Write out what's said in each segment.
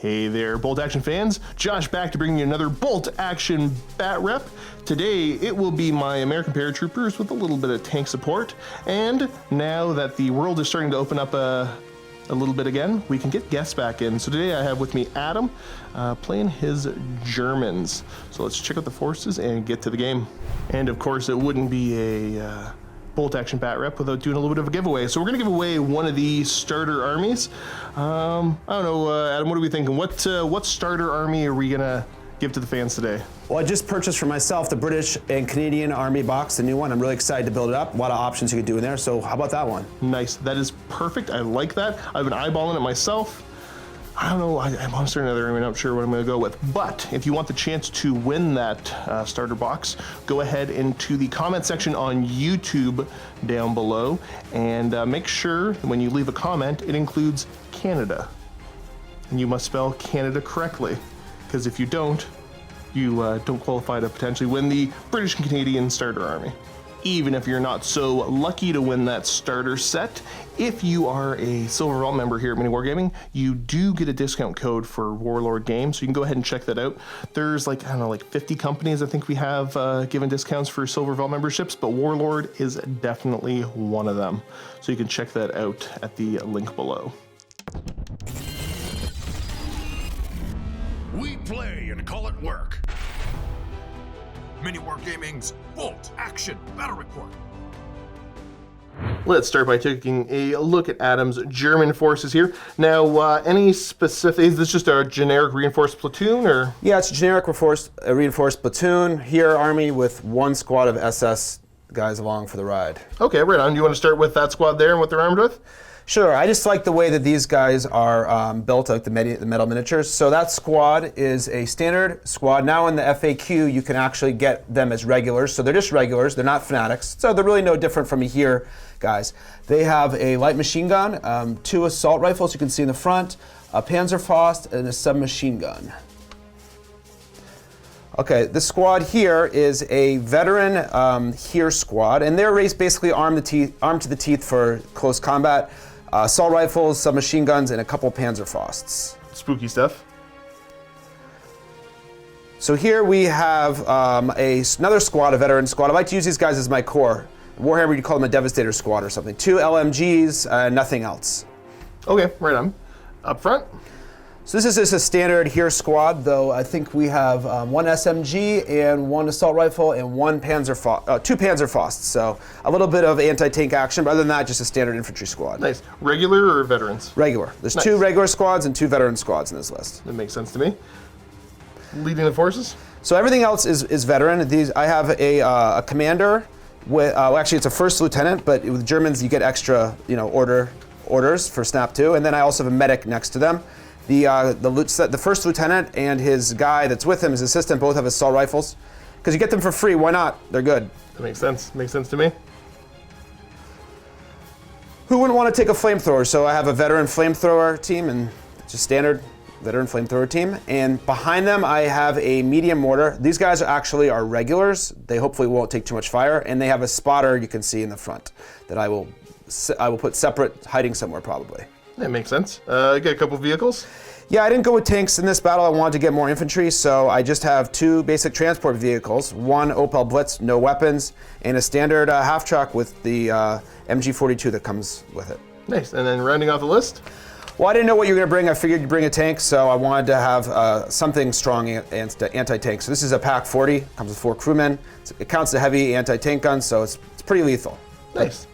Hey there, Bolt Action fans. Josh back to bring you another Bolt Action Bat Rep. Today, it will be my American paratroopers with a little bit of tank support. And now that the world is starting to open up a little bit again, we can get guests back in. So today I have with me Adam playing his Germans. So let's check out the forces and get to the game. And of course, it wouldn't be a Bolt Action Bat Rep without doing a little bit of a giveaway. So we're gonna give away one of the starter armies. I don't know, Adam, what are we thinking? What starter army are we gonna give to the fans today? Well, I just purchased for myself the British and Canadian Army box, the new one. I'm really excited to build it up. A lot of options you can do in there, so how about that one? Nice, that is perfect, I like that. I've been eyeballing it myself. I don't know, I'm starting another army, I'm not sure what I'm gonna go with. But if you want the chance to win that starter box, go ahead into the comment section on YouTube down below and make sure when you leave a comment, it includes Canada. And you must spell Canada correctly, because if you don't, you don't qualify to potentially win the British and Canadian starter army. Even if you're not so lucky to win that starter set, if you are a Silver Vault member here at MiniWarGaming, you do get a discount code for Warlord Games, so you can go ahead and check that out. There's like, I don't know, like 50 companies I think we have given discounts for Silver Vault memberships, but Warlord is definitely one of them. So you can check that out at the link below. We play and call it work. MiniWarGaming's Bolt Action Battle Report. Let's start by taking a look at Adam's German forces here. Now, any specific, is this just a generic reinforced platoon, or? Yeah, it's a generic reinforced platoon. Here, Army with one squad of SS guys along for the ride. Okay, right on. Do you want to start with that squad there and what they're armed with? Sure, I just like the way that these guys are built, like the metal miniatures. So that squad is a standard squad. Now in the FAQ, you can actually get them as regulars. So they're just regulars, they're not fanatics. So they're really no different from here, guys. They have a light machine gun, 2 assault rifles you can see in the front, a Panzerfaust, and a submachine gun. Okay, this squad here is a veteran here squad, and they're basically armed to the teeth for close combat. Assault rifles, submachine guns, and a couple Panzerfausts. Spooky stuff. So here we have another squad, a veteran squad. I like to use these guys as my core. Warhammer, you call them a Devastator squad or something. 2 LMGs, nothing else. Okay, right on. Up front. So this is just a standard here squad, though I think we have 1 SMG and 1 assault rifle and 2 Panzerfausts. So a little bit of anti-tank action, but other than that, just a standard infantry squad. Nice. Regular or veterans? Regular. There's nice. 2 regular squads and 2 veteran squads in this list. That makes sense to me. Leading the forces? So everything else is veteran. I have a commander with, well, actually it's a first lieutenant, but with Germans you get extra, orders for Snap 2, and then I also have a medic next to them. The first lieutenant and his guy that's with him, his assistant, both have assault rifles. Because you get them for free, why not? They're good. That makes sense. Makes sense to me. Who wouldn't want to take a flamethrower? So I have a veteran flamethrower team, and just standard veteran flamethrower team. And behind them, I have a medium mortar. These guys are regulars. They hopefully won't take too much fire. And they have a spotter you can see in the front that I will put separate, hiding somewhere probably. That makes sense. Get a couple vehicles. Yeah, I didn't go with tanks in this battle. I wanted to get more infantry, so I just have 2 basic transport vehicles. 1 Opel Blitz, no weapons, and a standard half truck with the MG42 that comes with it. Nice. And then rounding off the list? Well, I didn't know what you were going to bring. I figured you'd bring a tank, so I wanted to have something strong anti-tank. So this is a Pak 40, comes with 4 crewmen. It counts as a heavy anti-tank gun, so it's pretty lethal. Nice.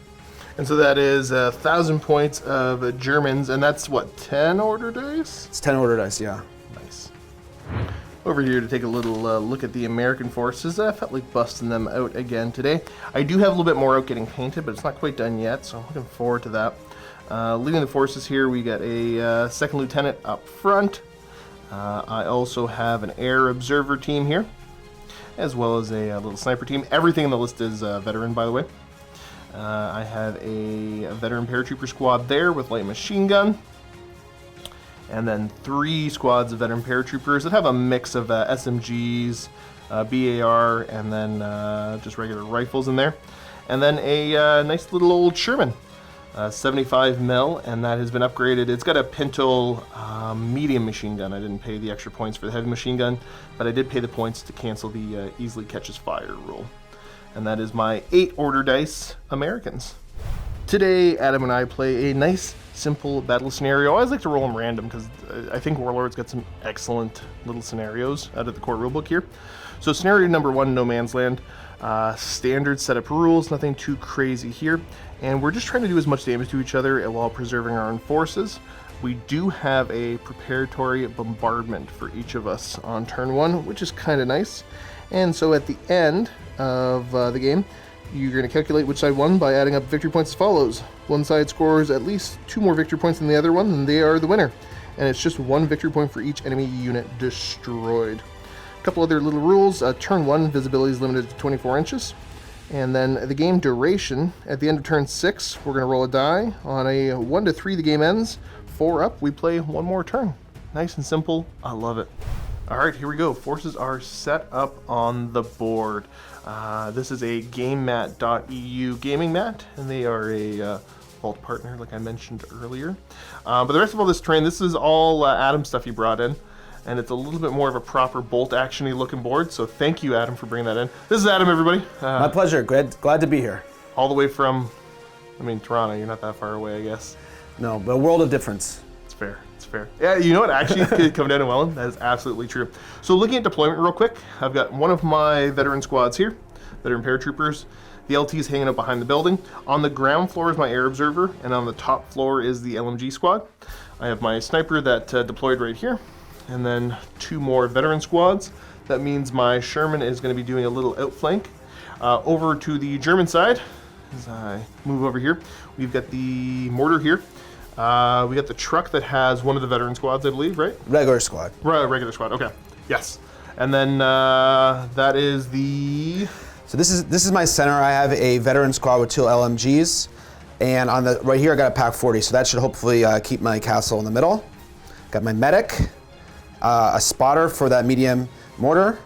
And so that is 1,000 points of Germans, and that's what, 10 order dice? It's 10 order dice, yeah. Nice. Over here to take a little look at the American forces. I felt like busting them out again today. I do have a little bit more out getting painted, but it's not quite done yet, so I'm looking forward to that. Leading the forces here, we got a second lieutenant up front. I also have an air observer team here, as well as a little sniper team. Everything in the list is veteran, by the way. I have a veteran paratrooper squad there with light machine gun. And then 3 squads of veteran paratroopers that have a mix of SMGs, BAR, and then just regular rifles in there. And then a nice little old Sherman. 75 mil, and that has been upgraded. It's got a Pinto medium machine gun. I didn't pay the extra points for the heavy machine gun, but I did pay the points to cancel the easily catches fire rule. And that is my 8 order dice Americans. Today, Adam and I play a nice, simple battle scenario. I always like to roll them random because I think Warlord's got some excellent little scenarios out of the core rulebook here. So scenario number 1, No Man's Land. Standard setup rules, nothing too crazy here. And we're just trying to do as much damage to each other while preserving our own forces. We do have a preparatory bombardment for each of us on turn 1, which is kind of nice. And so at the end of the game, you're going to calculate which side won by adding up victory points as follows. One side scores at least 2 more victory points than the other one, and they are the winner. And it's just 1 victory point for each enemy unit destroyed. A couple other little rules. Turn 1, visibility is limited to 24 inches. And then the game duration, at the end of turn 6, we're going to roll a die. On a 1 to 3, the game ends. 4 up, we play 1 more turn. Nice and simple. I love it. All right, here we go. Forces are set up on the board. This is a GameMat.eu gaming mat, and they are a vault partner, like I mentioned earlier. But the rest of all this terrain, this is all Adam stuff he brought in. And it's a little bit more of a proper bolt action-y looking board, so thank you, Adam, for bringing that in. This is Adam, everybody. My pleasure. Glad to be here. All the way from, Toronto. You're not that far away, I guess. No, but a world of difference. It's fair. It's fair. Yeah, you know what? Actually, coming down to Welland, that is absolutely true. So looking at deployment real quick, I've got one of my veteran squads here, veteran paratroopers. The LT is hanging up behind the building. On the ground floor is my air observer, and on the top floor is the LMG squad. I have my sniper that deployed right here. And then 2 more veteran squads. That means my Sherman is going to be doing a little outflank. Over to the German side, as I move over here, we've got the mortar here. We got the truck that has one of the veteran squads, I believe, right? Regular squad. Regular squad, okay. Yes. And then that is the... So this is my center. I have a veteran squad with 2 LMGs. And on the right here, I got a Pack 40. So that should hopefully keep my castle in the middle. Got my medic. A spotter for that medium mortar.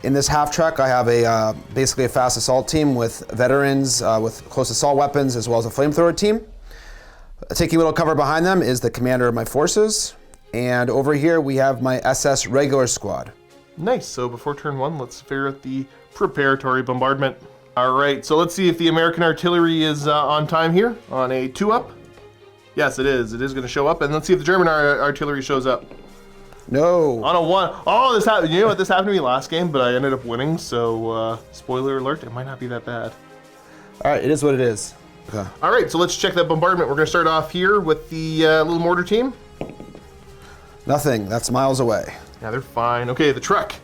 In this half track, I have a basically a fast assault team with veterans with close assault weapons, as well as a flamethrower team. Taking a little cover behind them is the commander of my forces. And over here, we have my SS regular squad. Nice. So before turn 1, let's figure out the preparatory bombardment. All right, so let's see if the American artillery is on time here on a 2-up. Yes, it is. It is going to show up. And let's see if the German artillery shows up. No. On a 1. Oh, this happened. You know what? This happened to me last game, but I ended up winning. So, spoiler alert, it might not be that bad. All right, it is what it is. Okay. All right, so let's check that bombardment. We're going to start off here with the little mortar team. Nothing. That's miles away. Yeah, they're fine. Okay, the truck.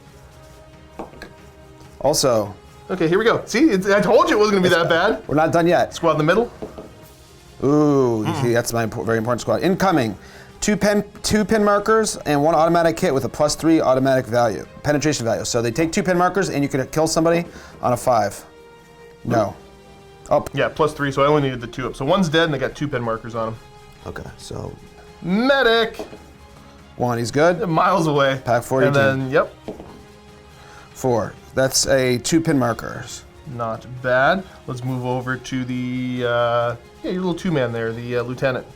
Also. Okay, here we go. See, I told you it wasn't going to be that bad. We're not done yet. Squad in the middle. Ooh, you see, that's my very important squad. Incoming. 2 pin markers and 1 automatic hit with a +3 automatic value, penetration value. So they take 2 pin markers and you can kill somebody on a 5. No. Up. Yeah, +3, so I only needed the 2 up. So 1's dead and they got 2 pin markers on him. Okay, so. Medic! 1, he's good. Miles away. Pack 40. And then, yep. 4. That's a 2 pin markers. Not bad. Let's move over to the, your little 2-man there, the lieutenant.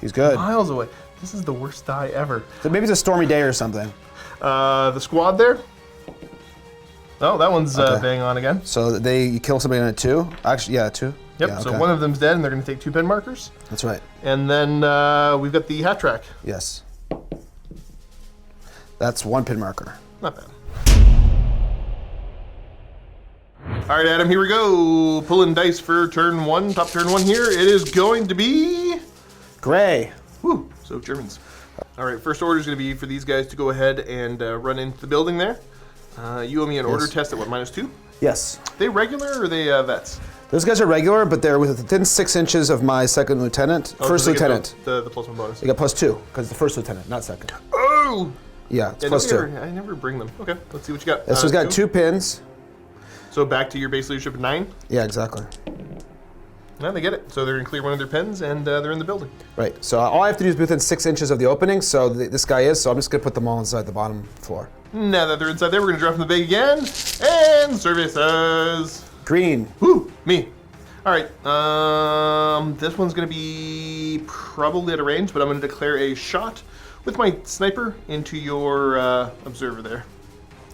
He's good. Miles away. This is the worst die ever. So maybe it's a stormy day or something. The squad there. Oh, that one's bang on again. So you kill somebody on a 2? Actually, yeah, 2. Yep, Yeah, so okay. one of them's dead and they're going to take 2 pin markers. That's right. And then we've got the hat track. Yes. That's 1 pin marker. Not bad. All right, Adam, here we go. Pulling dice for turn 1, top turn 1 here. It is going to be... Gray. Woo, so Germans. All right, first order is going to be for these guys to go ahead and run into the building there. You owe me an order test at what, -2? Yes. They regular or are they vets? Those guys are regular, but they're within 6 inches of my second lieutenant. First so they get lieutenant. The +1 bonus. They got +2, because it's the first lieutenant, not second. Oh! Yeah, it's Yeah, +2. I never bring them. Okay, let's see what you got. This one's got 2 pins. So back to your base leadership at 9. Yeah, exactly. No, they get it. So they're going to clear one of their pins, and they're in the building. Right, so all I have to do is be within 6 inches of the opening, so this guy is, so I'm just going to put them all inside the bottom floor. Now that they're inside there, we're going to drop from the bag again, and survey says... Green. Whoo, me. All right, this one's gonna be probably at a range, but I'm gonna declare a shot with my sniper into your observer there.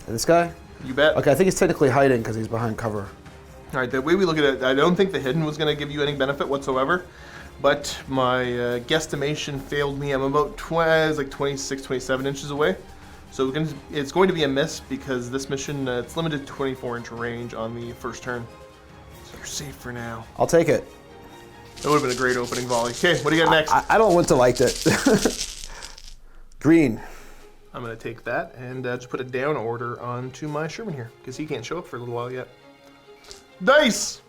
And this guy? You bet. Okay, I think he's technically hiding because he's behind cover. All right, the way we look at it, I don't think the hidden was gonna give you any benefit whatsoever, but my guesstimation failed me. I'm about 26, 27 inches away. So it's going to be a miss because this mission, it's limited to 24-inch range on the first turn. So you're safe for now. I'll take it. That would have been a great opening volley. Okay, what do you got next? I don't want to like it. Green. I'm going to take that and just put a down order onto my Sherman here because he can't show up for a little while yet. Dice!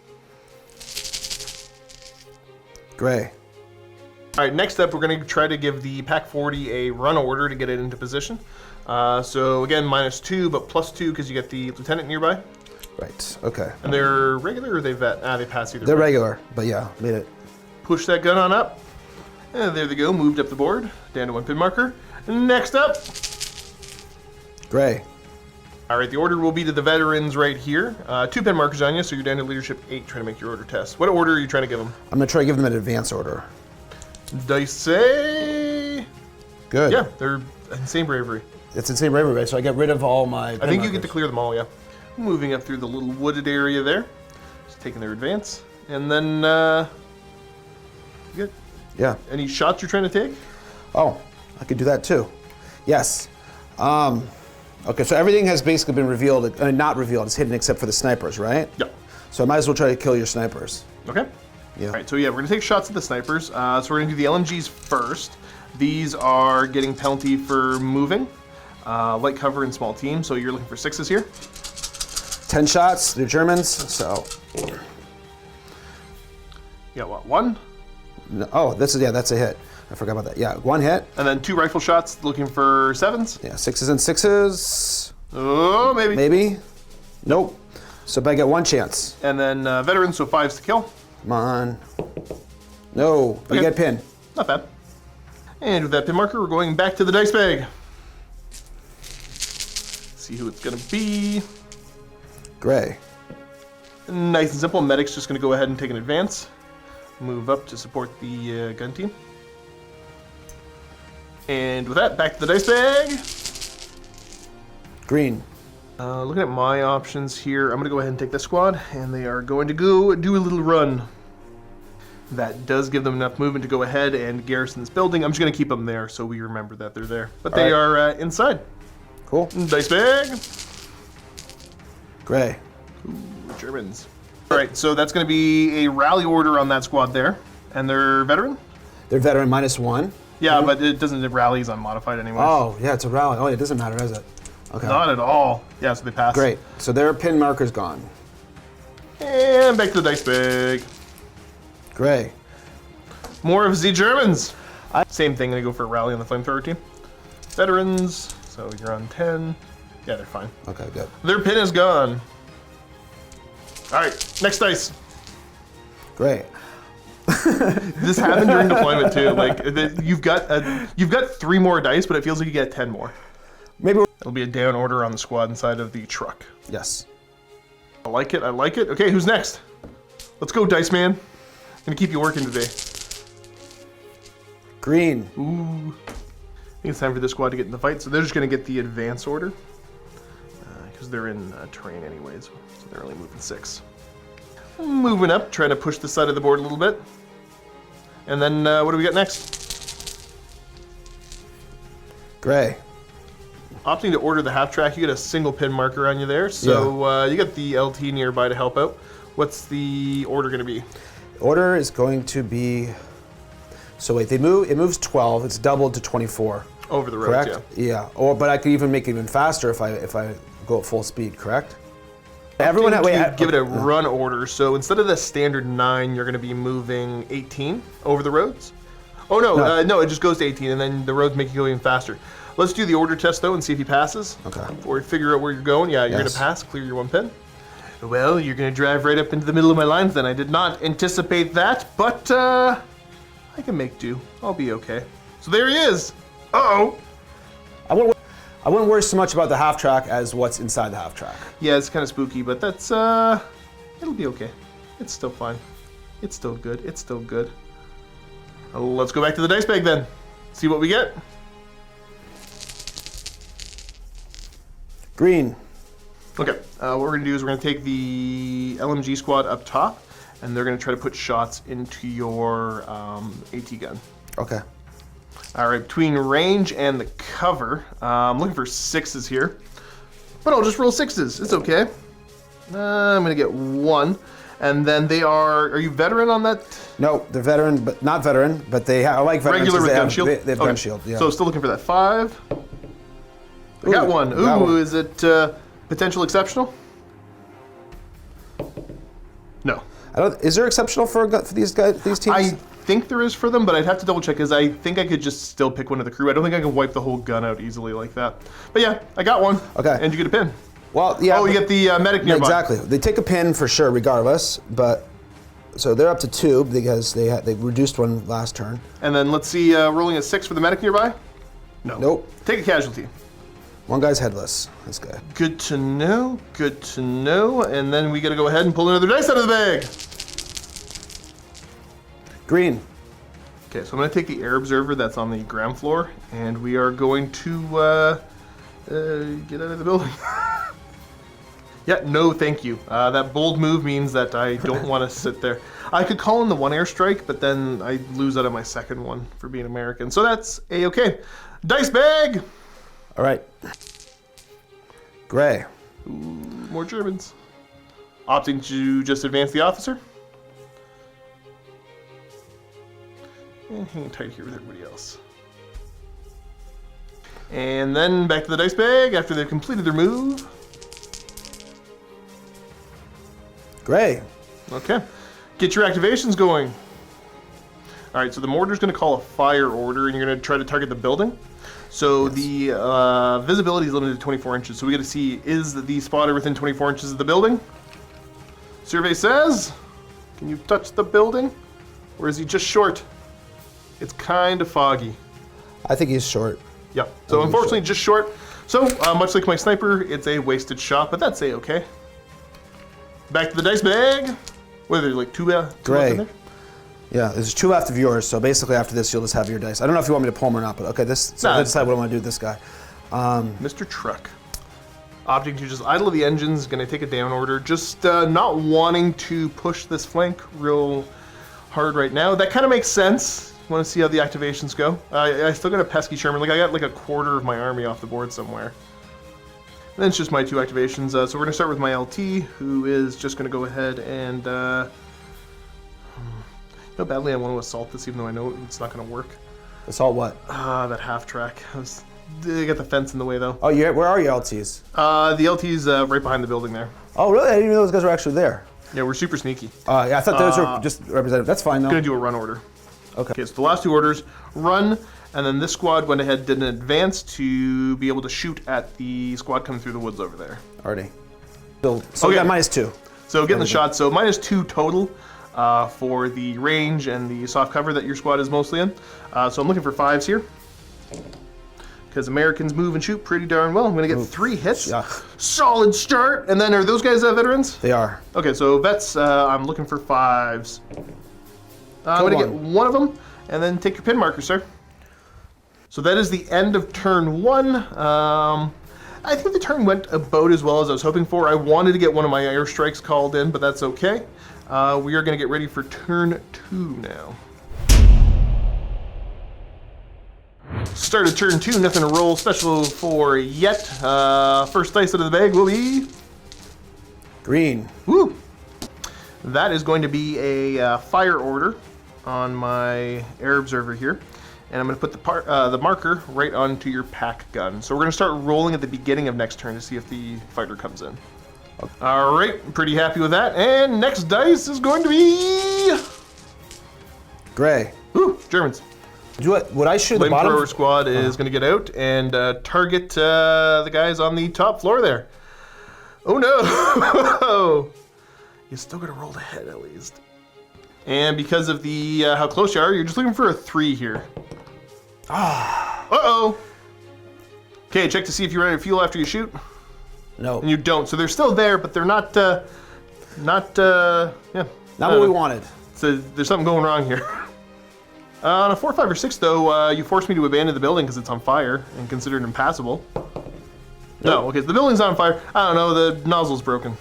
Gray. All right, next up, we're going to try to give the Pack 40 a run order to get it into position. So again, -2, but +2 because you get the lieutenant nearby. Right, okay. And they're regular or they vet? They pass either They're way. regular, but yeah, made it. Push that gun on up. And there they go, moved up the board, down to 1 pin marker. Next up. Gray. All right, the order will be to the veterans right here. 2 pin markers on you, so you're down to leadership 8 trying to make your order test. What order are you trying to give them? I'm gonna try to give them an advance order. Dice say... Good. Yeah, they're insane bravery. It's insane bravery, right? So I get rid of all my I think you get to clear them all, yeah. Moving up through the little wooded area there. Just taking their advance. And then, you got Yeah. any shots you're trying to take? Oh, I could do that too. Yes. Okay, so everything has basically been revealed, not revealed, it's hidden except for the snipers, right? Yeah. So I might as well try to kill your snipers. Okay. Yeah. All right, so yeah, we're gonna take shots at the snipers. So we're gonna do the LMGs first. These are getting penalty for moving, light cover and small team. So you're looking for 6s here. 10 shots, they're Germans, so. Yeah, what, 1? No, oh, that's a hit. I forgot about that. Yeah, 1 hit. And then 2 rifle shots looking for 7s. Yeah, 6s and 6s. Oh, maybe. Maybe. Nope. So I get 1 chance. And then veterans, so 5s to kill. Come on. No, you Okay. get pin. Not bad. And with that pin marker, we're going back to the dice bag. See who it's gonna be. Gray. Nice and simple. Medic's just gonna go ahead and take an advance. Move up to support the gun team. And with that, back to the dice bag. Green. Looking at my options here, I'm gonna go ahead and take this squad, and they are going to go do a little run. That does give them enough movement to go ahead and garrison this building. I'm just gonna keep them there so we remember that they're there. But they are inside. Cool. Dice bag. Gray. Ooh, Germans. All right, so that's gonna be a rally order on that squad there. And they're veteran? They're veteran -1. Yeah, but it doesn't, it rallies unmodified anyway. Oh, yeah, it's a rally. Oh, it doesn't matter, does it? Okay. Not at all. Yeah, so they pass. Great. So their pin marker's gone. And back to the dice bag. Gray. More of the Germans. Same thing, gonna go for a rally on the flamethrower team. Veterans, so you're on 10. Yeah, they're fine. Okay, good. Their pin is gone. All right, next dice. Great. This happened during deployment too. Like you've got 3 more dice, but it feels like you get 10 more. Maybe. It'll be a down order on the squad inside of the truck. Yes. I like it. I like it. Okay, who's next? Let's go, Dice Man. Gonna keep you working today. Green. Ooh. I think it's time for this squad to get in the fight. So they're just gonna get the advance order because they're in terrain anyways. So they're only moving 6. Moving up, trying to push the side of the board a little bit. And then what do we got next? Gray. Opting to order the half track, you get a single pin marker on you there. So you got the LT nearby to help out. What's the order going to be? Order is going to be. So wait, they move. It moves 12. It's doubled to 24. Over the roads, Correct. Yeah. Or but I could even make it even faster if I go at full speed. Correct. Everyone, give it a run order. So instead of the standard 9, you're going to be moving 18 over the roads. Oh no, no, it just goes to 18, and then the roads make you go even faster. Let's do the order test though and see if he passes. Okay. Or figure out where you're going. Yeah, you're going to pass. Clear your 1 pin. Well, you're going to drive right up into the middle of my lines. Then I did not anticipate that, but I can make do. I'll be okay. So there he is. Uh-oh. I wouldn't worry so much about the half track as what's inside the half track. Yeah, it's kind of spooky, but that's it'll be okay. It's still fine. It's still good. It's still good. Let's go back to the dice bag then. See what we get. Green. Okay, what we're gonna do is we're gonna take the LMG squad up top, and they're gonna try to put shots into your AT gun. Okay. All right, between range and the cover, I'm looking for 6s here, but I'll just roll 6s. It's okay. I'm gonna get 1, and then they are you veteran on that? No, they're veteran, but not veteran, but I like veterans. Regular with gun have, shield? They have gun shield, yeah. So still looking for that 5. I got one. Ooh, got one. Is it potential exceptional? No. Is there exceptional for these guys, these teams? I think there is for them, but I'd have to double check because I think I could just still pick one of the crew. I don't think I can wipe the whole gun out easily like that. But yeah, I got one. Okay. And you get a pin. Well, yeah. Oh, you get the medic nearby. Exactly. They take a pin for sure, regardless. But so they're up to 2 because they reduced one last turn. And then let's see, rolling a 6 for the medic nearby. No. Nope. Take a casualty. One guy's headless. This guy. Good to know. Good to know. And then we got to go ahead and pull another dice out of the bag. Green. Okay, so I'm going to take the air observer that's on the ground floor, and we are going to get out of the building. Yeah, no, thank you. That bold move means that I don't want to sit there. I could call in the 1 airstrike, but then I lose out of my second one for being American. So that's A-okay. Dice bag! All right. Gray. Ooh, more Germans. Opting to just advance the officer. And hanging tight here with everybody else. And then back to the dice bag after they've completed their move. Gray. Okay. Get your activations going. All right, so the mortar's going to call a fire order, and you're going to try to target the building. So the visibility is limited to 24 inches. So we got to see, is the spotter within 24 inches of the building? Survey says, can you touch the building? Or is he just short? It's kind of foggy. I think he's short. Yeah, so unfortunately just short. So much like my sniper, it's a wasted shot, but that's A-okay. Back to the dice bag. What are there, like two left in Gray. there? Yeah, there's 2 left of yours, so basically after this you'll just have your dice. I don't know if you want me to pull them or not, but okay, so Nah, let's decide what I want to do with this guy. Mr. Truck. Opting to just idle the engines, gonna take a down order. Just not wanting to push this flank real hard right now. That kind of makes sense. Want to see how the activations go. I still got a pesky Sherman. Like I got like a quarter of my army off the board somewhere. And then it's just my 2 activations. So we're gonna start with my LT, who is just gonna go ahead and how badly I want to assault this, even though I know it's not going to work. Assault what? That half track. They got the fence in the way, though. Oh, where are your LTs? The LT's right behind the building there. Oh, really? I didn't even know those guys were actually there. Yeah, we're super sneaky. Yeah, I thought those were just representative. That's fine, though. Going to do a run order. Okay. So the last 2 orders, run, and then this squad went ahead, did an advance to be able to shoot at the squad coming through the woods over there. Already. So we got -2. So getting the shot, so -2 total. For the range and the soft cover that your squad is mostly in. So I'm looking for 5s here. Because Americans move and shoot pretty darn well. I'm going to get 3 hits. Yeah. Solid start. And then are those guys veterans? They are. Okay, so vets, I'm looking for 5s. I'm going to get 1 of them. And then take your pin marker, sir. So that is the end of turn 1. I think the turn went about as well as I was hoping for. I wanted to get one of my airstrikes called in, but that's okay. We are going to get ready for turn 2 now. Started turn 2, nothing to roll special for yet. First dice out of the bag will be... Green. Woo! That is going to be a fire order on my air observer here. And I'm going to put the marker right onto your pack gun. So we're going to start rolling at the beginning of next turn to see if the fighter comes in. All right, pretty happy with that. And next dice is going to be... Gray. Ooh, Germans. Would I shoot the bottom? Flamethrower squad is going to get out and target the guys on the top floor there. Oh no! You still got to roll the head at least. And because of the how close you are, you're just looking for a 3 here. Uh-oh. Okay, check to see if you're ready to fuel after you shoot. No. And you don't. So they're still there, but they're not, yeah. Not what we wanted. So there's something going wrong here. On a 4, 5, or 6, though, you forced me to abandon the building because it's on fire and considered impassable. No, okay, so the building's on fire. I don't know, the nozzle's broken.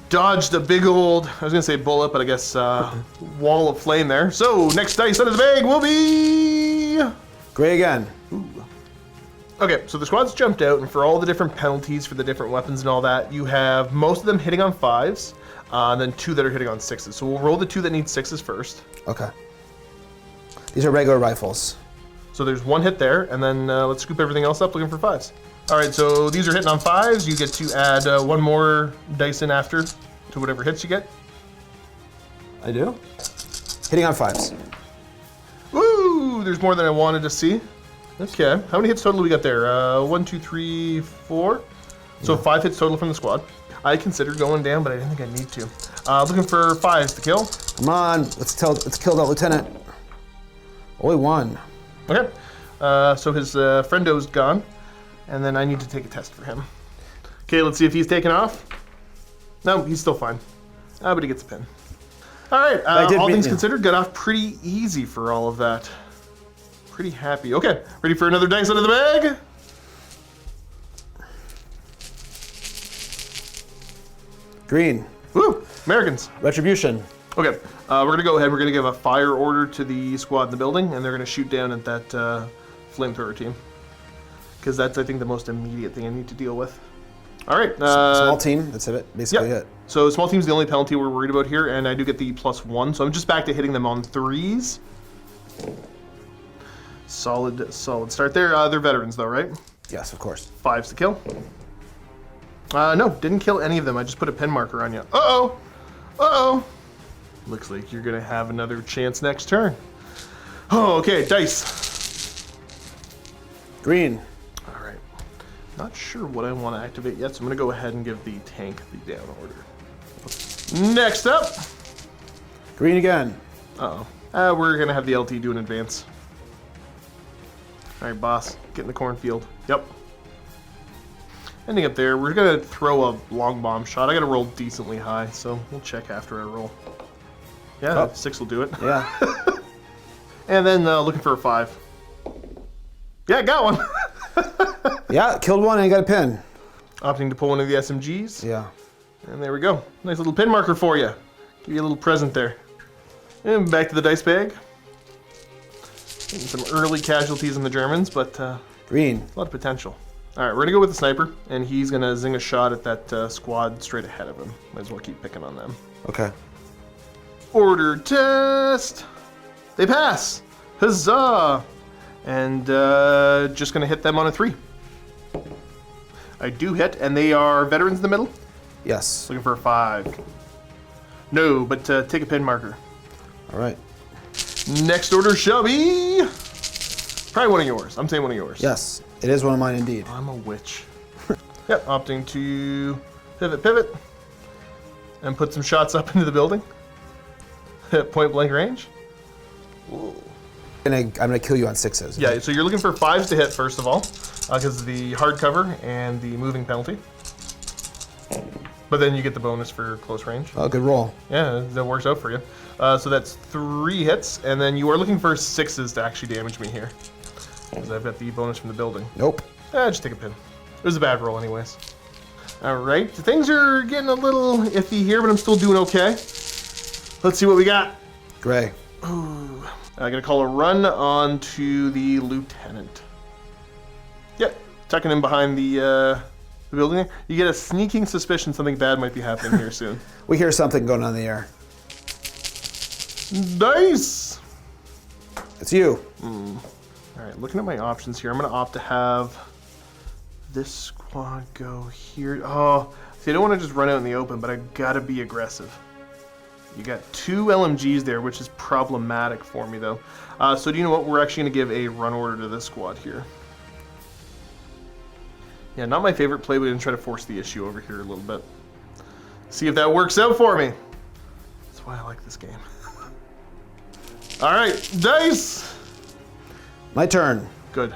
Dodged a big old, I was gonna say bullet, but I guess wall of flame there. So, next dice out of the bag will be... Gray again. Ooh. Okay, so the squad's jumped out, and for all the different penalties for the different weapons and all that, you have most of them hitting on 5s, and then 2 that are hitting on 6s. So we'll roll the 2 that need 6s first. Okay. These are regular rifles. So there's 1 hit there, and then let's scoop everything else up looking for 5s. All right, so these are hitting on 5s. You get to add 1 more dice in after to whatever hits you get. I do? Hitting on 5s. Woo! There's more than I wanted to see. Okay, how many hits total do we got there? 1, 2, 3, 4. So 5 hits total from the squad. I considered going down, but I didn't think I need to. Looking for 5s to kill. Come on, let's kill that lieutenant. Only 1. Okay, so his friendo's gone, and then I need to take a test for him. Okay, let's see if he's taken off. No, he's still fine. But he gets a pin. All right, all things considered, got off pretty easy for all of that. Pretty happy. Okay, ready for another dice out of the bag? Green. Woo, Americans. Retribution. Okay, we're gonna go ahead. We're gonna give a fire order to the squad in the building, and they're gonna shoot down at that flamethrower team. Because that's, I think, the most immediate thing I need to deal with. All right. Small team, that's it, basically it. So small team's the only penalty we're worried about here, and I do get the +1, so I'm just back to hitting them on 3s. Solid start there. They're veterans though, right? Yes, of course. 5s to kill. No, didn't kill any of them. I just put a pin marker on you. Uh-oh. Uh-oh. Looks like you're gonna have another chance next turn. Oh, okay, dice. Green. All right. Not sure what I want to activate yet, so I'm gonna go ahead and give the tank the down order. Next up. Green again. Uh-oh. We're gonna have the LT do an advance. All right, boss, get in the cornfield. Yep. Ending up there, we're gonna throw a long bomb shot. I gotta roll decently high, so we'll check after I roll. Yeah, 6 will do it. Yeah. And then looking for a 5. Yeah, got one. Yeah, killed 1 and you got a pin. Opting to pull one of the SMGs. Yeah. And there we go. Nice little pin marker for you. Give you a little present there. And back to the dice bag. Getting some early casualties in the Germans, but Green. a lot of potential. All right, we're gonna go with the sniper, and he's gonna zing a shot at that squad straight ahead of him. Might as well keep picking on them. Okay. Order test. They pass. Huzzah! And just gonna hit them on a 3. I do hit, and they are veterans in the middle. Yes. Looking for a 5. No, but take a pin marker. All right. Next order shall be probably one of yours. I'm saying one of yours. Yes, it is one of mine indeed. I'm a witch. Yep, opting to pivot, and put some shots up into the building at point blank range. Ooh. I'm gonna kill you on 6s. Yeah, so you're looking for 5s to hit first of all, because of the hardcover and the moving penalty. But then you get the bonus for close range. Oh, good roll. Yeah, that works out for you. So that's 3 hits, and then you are looking for 6s to actually damage me here. Because I've got the bonus from the building. Nope. Just take a pin. It was a bad roll anyways. Alright, things are getting a little iffy here, but I'm still doing okay. Let's see what we got. Gray. Ooh. I'm gonna call a run on to the lieutenant. Yep, tucking in behind the building there. You get a sneaking suspicion something bad might be happening here soon. We hear something going on in the air. Nice! It's you. Alright, looking at my options here, I'm gonna opt to have this squad go here. Oh, see, I don't want to just run out in the open, but I gotta be aggressive. You got 2 LMGs there, which is problematic for me, though. So do you know what? We're actually going to give a run order to this squad here. Yeah, not my favorite play, but we're going to try to force the issue over here a little bit. See if that works out for me. That's why I like this game. All right, dice. My turn. Good.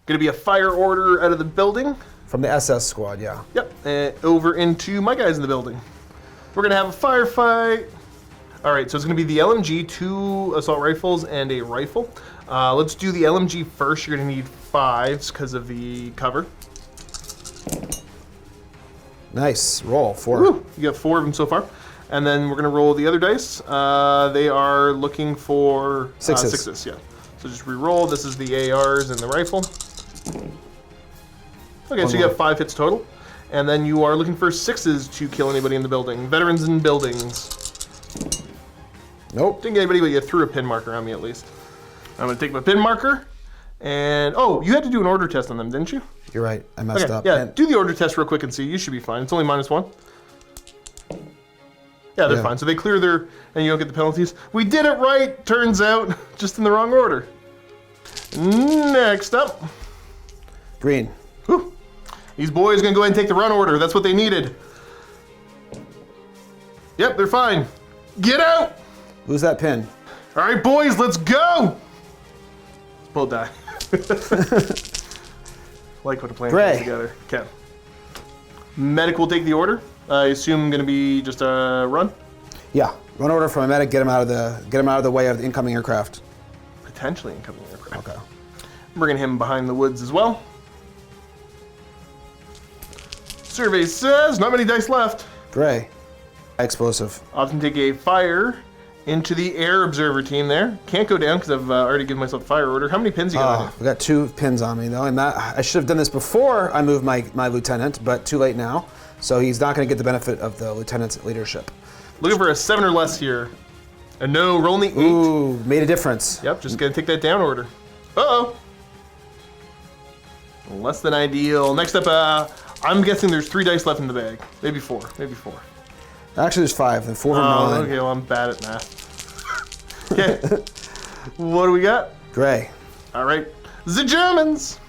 Going to be a fire order out of the building. From the SS squad, yeah. Yep, and over into my guys in the building. We're gonna have a firefight. All right, so it's going to be the LMG, 2 assault rifles, and a rifle. Let's do the LMG first. You're going to need 5s because of the cover. Nice. Roll 4. Woo, you got 4 of them so far. And then we're going to roll the other dice. They are looking for 6s. 6s, yeah. So just re-roll. This is the ARs and the rifle. Okay, so you got 5 hits total. And then you are looking for 6s to kill anybody in the building. Veterans in buildings. Nope. Didn't get anybody, but you threw a pin marker on me at least. I'm going to take my pin marker. And, oh, you had to do an order test on them, didn't you? You're right. I messed up. Yeah, And do the order test real quick and see. You should be fine. It's only -1. Yeah, they're fine. So they clear their, and you don't get the penalties. We did it right, turns out, just in the wrong order. Next up. green. Whew. These boys are going to go ahead and take the run order. That's what they needed. Yep, they're fine. Get out! Lose that pin. All right, boys, let's go! Pull die. Like what a plan Gray. comes together. Okay. Medic will take the order. I assume going to be just a run. Yeah. Run order from a medic. Get him out of the way of the incoming aircraft. Potentially incoming aircraft. Okay. Bringing him behind the woods as well. Survey says not many dice left. Gray. Explosive. Often take a fire into the air observer team there. Can't go down because I've already given myself a fire order. How many pins you got on We got 2 pins on me though, and that I should have done this before I moved my lieutenant, but too late now. So he's not going to get the benefit of the lieutenant's leadership. Looking for a 7 or less here. And no, roll the 8. Ooh, made a difference. Yep, just gonna take that down order. Uh-oh. Less than ideal. Next up, I'm guessing there's 3 dice left in the bag. Maybe 4, maybe 4. Actually, there's 5. Then 4 from mine. Okay, well, I'm bad at math. Okay. What do we got? Gray. All right. The Germans.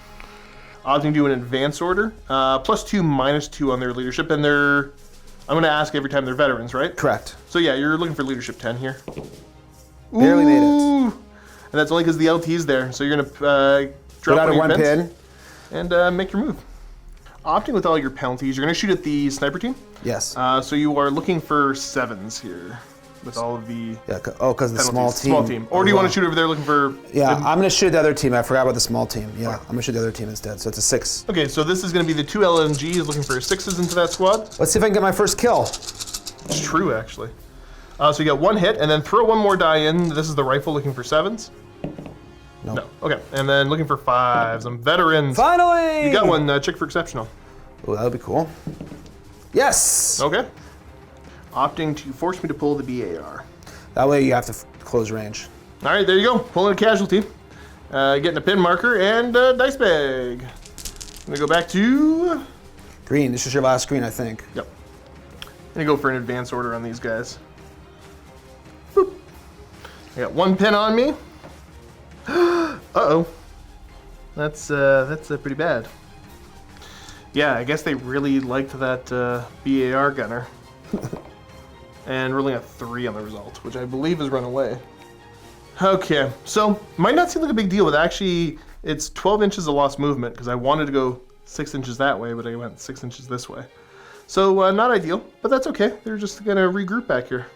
Opting to do an advance order. +2, -2 on their leadership. And they're, I'm going to ask every time they're veterans, right? Correct. So yeah, you're looking for leadership 10 here. Barely made it. Ooh. And that's only because the LT's there. So you're going to drop Put out one of one your pins pin. and make your move. Opting with all your penalties, you're going to shoot at the sniper team. Yes. So you are looking for 7s here with all of the Yeah. Oh, because the small penalties. team. Small team. Or do you want to shoot over there looking for... Yeah, I'm going to shoot the other team. I forgot about the small team. Yeah, I'm going to shoot the other team instead. So it's a 6. Okay, so this is going to be the 2 LMGs looking for 6s into that squad. Let's see if I can get my first kill. It's true, actually. So you got 1 hit, and then throw 1 more die in. This is the rifle looking for 7s. No. No. Okay, and then looking for 5s. I'm veterans. Finally! You got one. Check for exceptional. Oh, that would be cool. Yes! Okay. Opting to force me to pull the BAR. That way you have to close range. All right, there you go. Pulling a casualty. Getting a pin marker and a dice bag. I'm gonna go back to... Green. This is your last green, I think. Yep. I'm gonna go for an advance order on these guys. Boop. I got 1 pin on me. Uh-oh. That's pretty bad. Yeah, I guess they really liked that BAR gunner. And rolling a 3 on the result, which I believe is run away. Okay, so might not seem like a big deal, but actually it's 12 inches of lost movement because I wanted to go 6 inches that way, but I went 6 inches this way. So not ideal, but that's okay. They're just gonna regroup back here.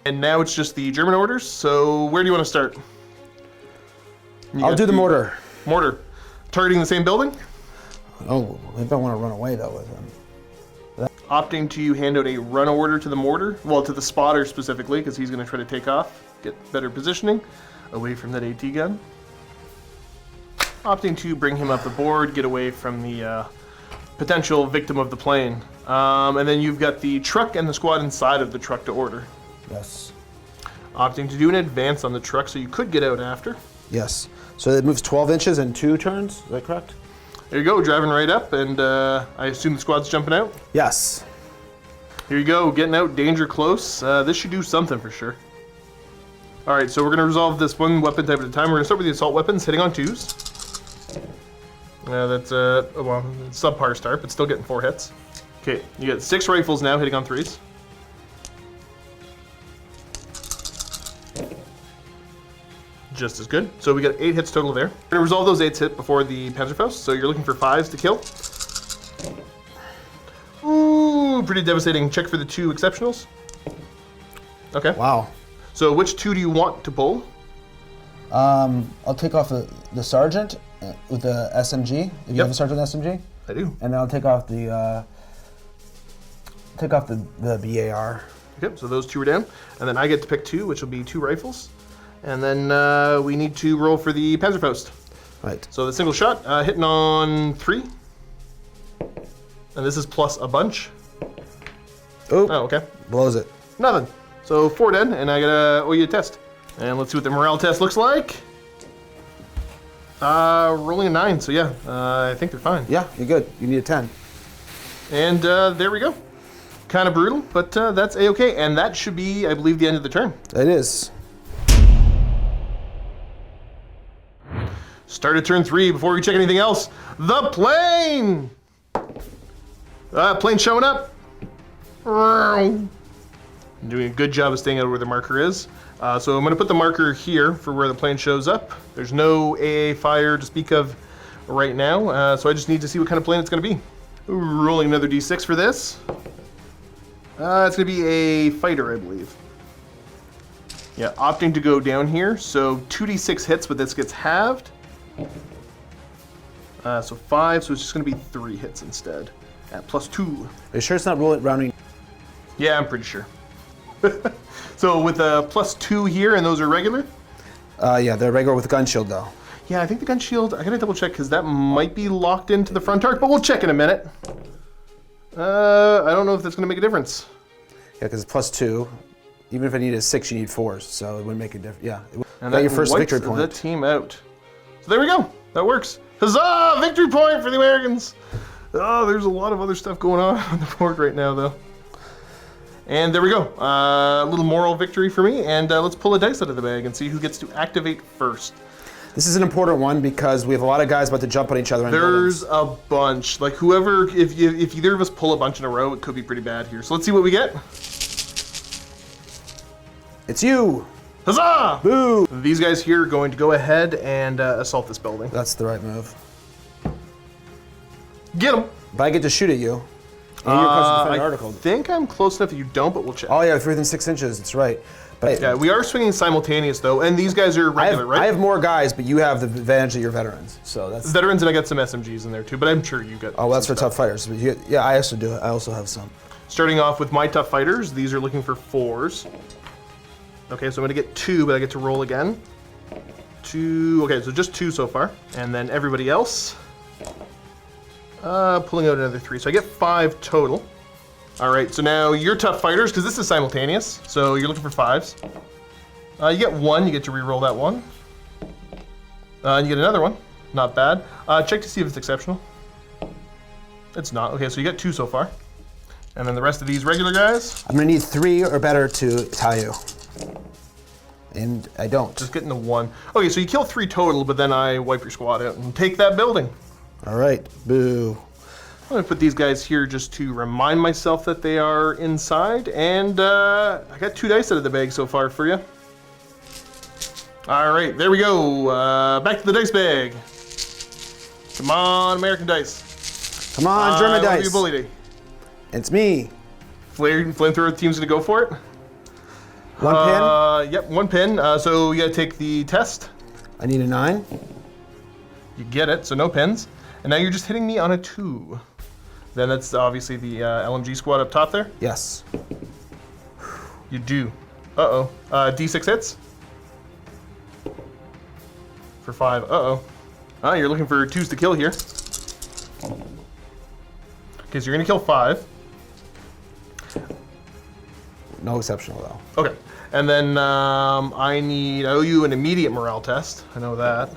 And now it's just the German orders. So where do you want to start? I'll do the mortar. Mortar. Targeting the same building? Oh, maybe I want to run away though with him. Opting to hand out a run order to the mortar, well, to the spotter specifically, because he's going to try to take off, get better positioning away from that AT gun. Opting to bring him up the board, get away from the potential victim of the plane. And then you've got the truck and the squad inside of the truck to order. Yes. Opting to do an advance on the truck, so you could get out after. Yes. So it moves 12 inches in 2 turns, is that correct? There you go, driving right up, and I assume the squad's jumping out. Yes. Here you go, getting out, danger close. This should do something for sure. All right, so we're gonna resolve this one weapon type at a time. We're gonna start with the assault weapons, hitting on 2s. That's well, subpar start, but still getting 4 hits. Okay, you got 6 rifles now, hitting on 3s. Just as good. So we got 8 hits total there. We're gonna resolve those 8s hit before the Panzerfaust, so you're looking for 5s to kill. Ooh, pretty devastating. Check for the 2 exceptionals. Okay. Wow. So which 2 do you want to pull? I'll take off the sergeant with the SMG. If you have a sergeant SMG. I do. And then I'll take off the BAR. Okay, so those 2 are down. And then I get to pick 2, which will be 2 rifles. And then we need to roll for the Panzerfaust. Right. So the single shot, hitting on 3. And this is plus a bunch. Oh, okay. blows it. Nothing. So 4 dead, and I gotta owe you a test. And let's see what the morale test looks like. Rolling a 9, so yeah, I think they're fine. Yeah, you're good. You need a 10. And there we go. Kind of brutal, but that's A-okay. And that should be, I believe, the end of the turn. It is. Started turn 3 before we check anything else. The plane! Plane showing up. Doing a good job of staying out where the marker is. So I'm going to put the marker here for where the plane shows up. There's no AA fire to speak of right now, so I just need to see what kind of plane it's going to be. Rolling another D6 for this. It's going to be a fighter, I believe. Yeah, opting to go down here. So 2D6 hits, but this gets halved. So 5, so it's just going to be 3 hits instead at +2. Are you sure it's not rounding? Yeah, I'm pretty sure. So with a +2 here, and those are regular? Yeah, they're regular with gun shield though. Yeah, I think the gun shield, I gotta double check because that might be locked into the front arc, but we'll check in a minute. I don't know if that's gonna make a difference. Yeah, because it's +2. Even if I needed 6, you need 4s, so it wouldn't make a difference. Yeah, And got that your first wipes victory point. the team out. So there we go, that works. Huzzah, victory point for the Americans. Oh, there's a lot of other stuff going on the board right now though. And there we go, a little moral victory for me, and let's pull a dice out of the bag and see who gets to activate first. This is an important one because we have a lot of guys about to jump on each other. There's a bunch, like whoever, if either of us pull a bunch in a row, it could be pretty bad here. So let's see what we get. It's you! Huzzah! Boo! These guys here are going to go ahead and assault this building. That's the right move. Get them! But I get to shoot at you. And you're close to defend I the article. think I'm close enough that you don't, but we'll check. Oh yeah, if you're within 6 inches, that's right. But Yeah, we are swinging simultaneous though, and these guys are regular, right? I have more guys, but you have the advantage that you're veterans. So that's. Veterans, and I got some SMGs in there too, but I'm sure you got. Oh, well, that's for some tough fighters. But yeah, I also do it. I also have some. Starting off with my tough fighters, these are looking for 4s. Okay, so I'm gonna get 2, but I get to roll again. 2, okay, so just 2 so far. And then everybody else, pulling out another 3. So I get 5 total. All right, so now you're tough fighters, because this is simultaneous. So you're looking for 5s. You get 1, you get to re-roll that 1. And you get another one, not bad. Check to see if it's exceptional. It's not, okay, so you got 2 so far. And then the rest of these regular guys. I'm gonna need 3 or better to tie you. And I don't. Just getting the 1. Okay, so you kill 3 total, but then I wipe your squad out and take that building. All right, boo. I'm gonna put these guys here just to remind myself that they are inside, and I got 2 dice out of the bag so far for you. All right, there we go. Back to the dice bag. Come on, American dice. Come on, German I wanna dice. be bully day. It's me. Flamethrower team's gonna go for it. 1 pin. Yep, 1 pin. So you gotta take the test. I need a 9. You get it, so no pins. And now you're just hitting me on a 2. Then that's obviously the LMG squad up top there. Yes. You do. Uh-oh. D6 hits. For 5. Uh-oh. Ah, you're looking for 2s to kill here. Okay, so you're gonna kill 5. No exceptional though. Okay. And then I owe you an immediate morale test. I know that.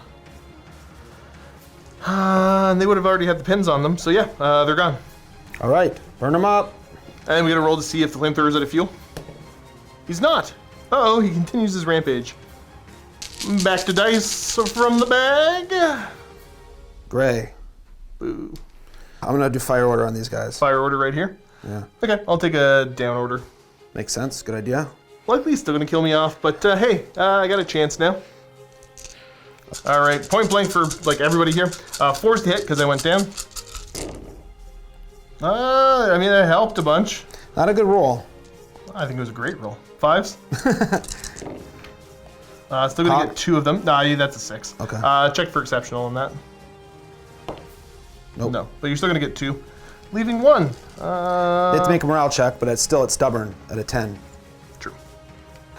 And they would have already had the pins on them, so yeah, they're gone. All right, burn them up. And we gotta roll to see if the flamethrower's out of fuel. He's not. Uh-oh, he continues his rampage. Back to dice from the bag. Gray. Boo. I'm gonna do fire order on these guys. Fire order right here. Yeah. Okay, I'll take a down order. Makes sense. Good idea. Likely still gonna kill me off, but hey, I got a chance now. All right, point blank for like everybody here. 4's to hit because I went down. I mean, that helped a bunch. Not a good roll. I think it was a great roll. 5s. Still gonna get 2 of them. Nah, that's a 6. Okay. Check for exceptional on that. Nope. No, but you're still gonna get 2. Leaving 1. They have to make a morale check, but it's stubborn at a 10. True.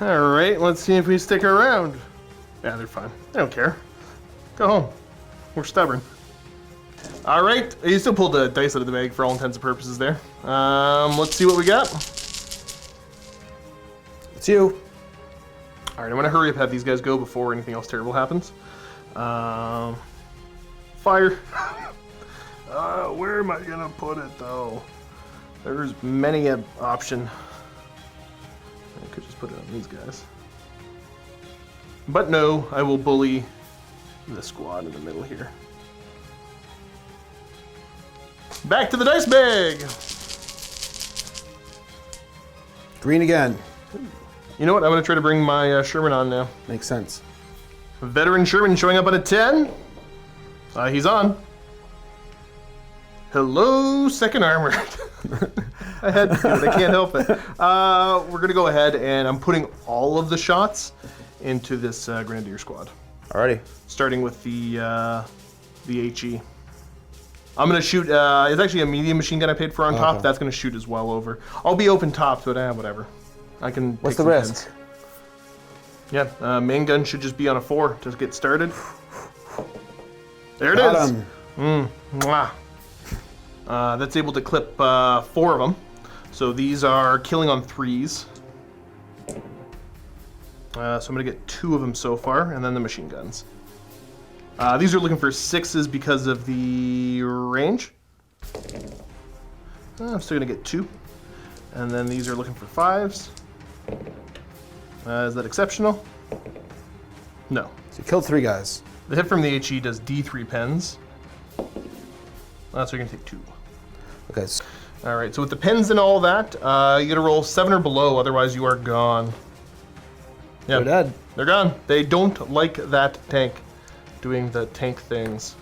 All right, let's see if we stick around. Yeah, they're fine. They don't care. Go home. We're stubborn. All right, you still pulled the dice out of the bag for all intents and purposes there. Let's see what we got. It's you. All right, I'm gonna hurry up, have these guys go before anything else terrible happens. Fire. Where am I gonna put it though? There's many an option. I could just put it on these guys. But no, I will bully the squad in the middle here. Back to the dice bag! Green again. You know what? I'm going to try to bring my Sherman on now. Makes sense. Veteran Sherman showing up on a 10. He's on. Hello, second armored. I had to do it. I can't help it. We're going to go ahead and I'm putting all of the shots into this Grenadier squad. Alrighty. Starting with the HE. I'm going to shoot, it's actually a medium machine gun I paid for on top. Okay. That's going to shoot as well over. I'll be open top, but whatever. I can What's take the some risk? pins. Yeah, main gun should just be on a 4 to get started. There it Got is. him. Mwah. That's able to clip 4 of them. So these are killing on 3s. So I'm going to get 2 of them so far, and then the machine guns. These are looking for 6s because of the range. I'm still going to get 2. And then these are looking for 5s. Is that exceptional? No. So you killed 3 guys. The hit from the HE does D3 pens. So you're going to take 2. Okay. All right, so with the pens and all that, you got to roll 7 or below, otherwise you are gone. Yeah, They're dead. They're gone. They don't like that tank doing the tank things.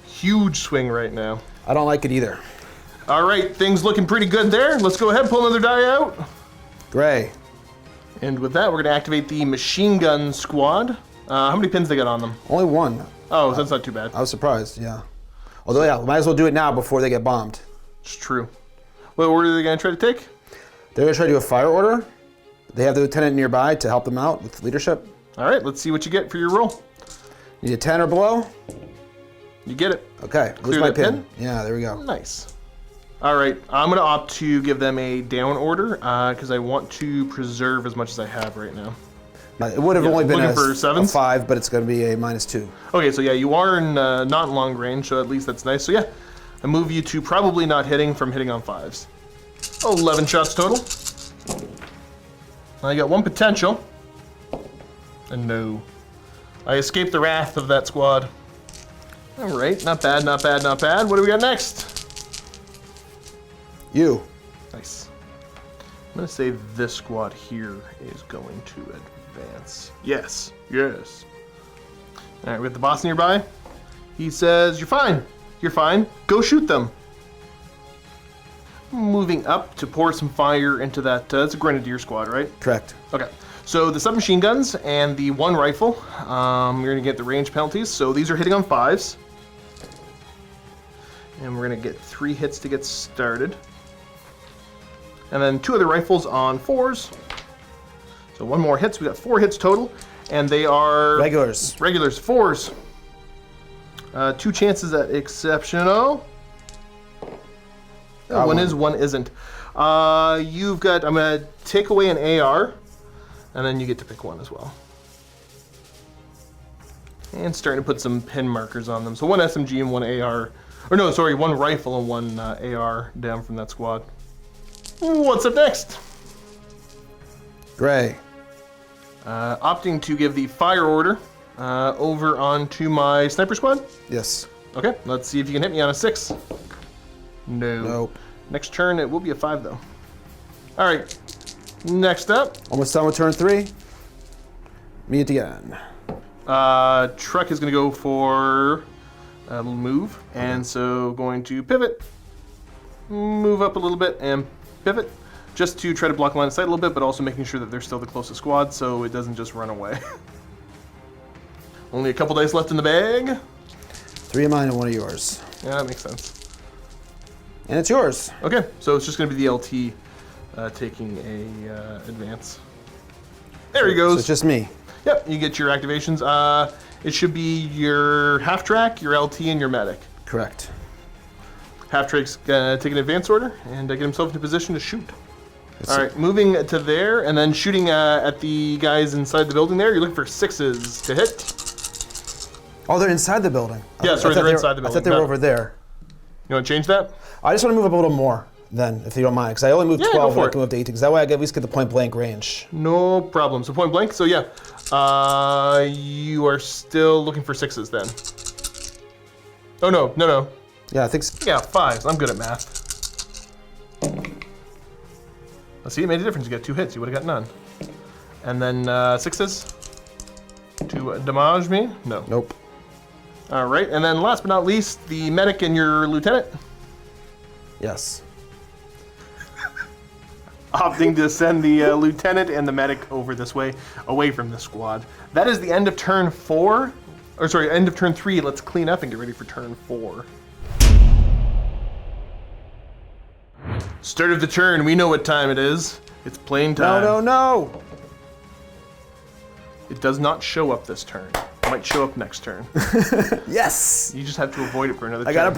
Huge swing right now. I don't like it either. All right, things looking pretty good there. Let's go ahead and pull another die out. Gray. And with that, we're going to activate the machine gun squad. How many pins they got on them? Only 1. Oh, so that's not too bad. I was surprised, yeah. Although, yeah, might as well do it now before they get bombed. It's true. What order are they going to try to take? They're going to try to do a fire order. They have the lieutenant nearby to help them out with leadership. All right, let's see what you get for your roll. Need a 10 or below? You get it. Okay, Clear lose my that pin. pin? Yeah, there we go. Nice. All right, I'm going to opt to give them a down order because I want to preserve as much as I have right now. It would have only been looking for a 7s? 5, but it's going to be a -2. Okay, so yeah, you are in not in long range, so at least that's nice. So yeah, I move you to probably not hitting from hitting on 5s. 11 shots total. I got 1 potential. And no. I escaped the wrath of that squad. All right, not bad, not bad, not bad. What do we got next? You. Nice. I'm gonna say this squad here is going to advance. Yes, yes. All right, we got the boss nearby. He says, "You're fine. You're fine. Go shoot them." Moving up to pour some fire into that. It's a Grenadier squad, right? Correct. Okay. So the submachine guns and the 1 rifle, you're gonna get the range penalties. So these are hitting on 5s. And we're gonna get 3 hits to get started. And then 2 other rifles on 4s. So 1 more hits. We got 4 hits total, and they are Regulars. Regulars, 4s. 2 chances at exceptional. One is, one isn't. You've got. I'm gonna take away an AR, and then you get to pick 1 as well. And starting to put some pin markers on them. So 1 SMG and 1 AR, or no, sorry, 1 rifle and 1 AR down from that squad. What's up next? Gray. Opting to give the fire order over onto my sniper squad. Yes. Okay, let's see if you can hit me on a 6. No. Nope. Next turn, it will be a 5 though. All right, next up. Almost done with turn 3. Meet again. Truck is gonna go for a little move, and so going to pivot, move up a little bit and pivot. just to try to block line of sight a little bit, but also making sure that they're still the closest squad so it doesn't just run away. Only a couple dice left in the bag. 3 of mine and 1 of yours. Yeah, that makes sense. And it's yours. Okay, so it's just going to be the LT taking a advance. There he goes. So it's just me. Yep, you get your activations. It should be your half track, your LT, and your medic. Correct. Half track's gonna take an advance order and get himself into position to shoot. All right, moving to there and then shooting at the guys inside the building there. You're looking for 6s to hit. Oh, they're inside the building. Yeah, sorry, they're inside the building. I thought they were over there. You want to change that? I just want to move up a little more then, if you don't mind, because I only moved Yeah, 12 go for and I it. can move to 18, because that way I can at least get the point blank range. No problem. So point blank. So yeah, you are still looking for 6s then. Oh no. Yeah, I think so. Yeah, 5s. I'm good at math. Let's see, it made a difference. You got 2 hits. You would have got none. And then 6s to damage me. No. Nope. All right, and then last but not least, the medic and your lieutenant. Yes. Opting to send the lieutenant and the medic over this way, away from the squad. That is the end of turn 4. Or sorry, end of turn 3. Let's clean up and get ready for turn 4. Start of the turn. We know what time it is. It's playing time. No. It does not show up this turn. It might show up next turn. Yes. You just have to avoid it for another turn. I got a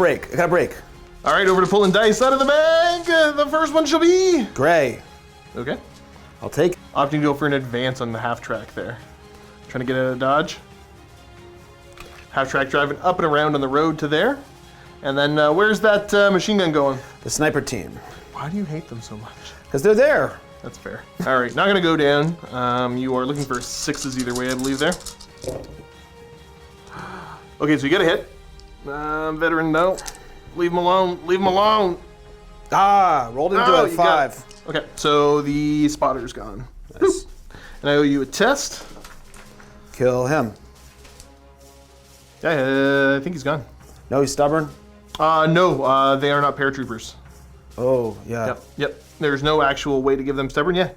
break. All right, over to pulling dice out of the bag. The first one shall be... Gray. Okay. I'll take. Opting to go for an advance on the half track there. Trying to get a dodge. Half track driving up and around on the road to there. And then where's that machine gun going? The sniper team. Why do you hate them so much? Because they're there. That's fair. All right, not going to go down. You are looking for 6s either way, I believe there. Okay, so you get a hit. Veteran, no. Leave him alone. Ah, rolled into a you got 5. it. Okay, so the spotter's gone. Nice. And I owe you a test. Kill him. Yeah, I think he's gone. No, he's stubborn. No, they are not paratroopers. Oh, yeah. Yep. There's no actual way to give them stubborn. Yeah.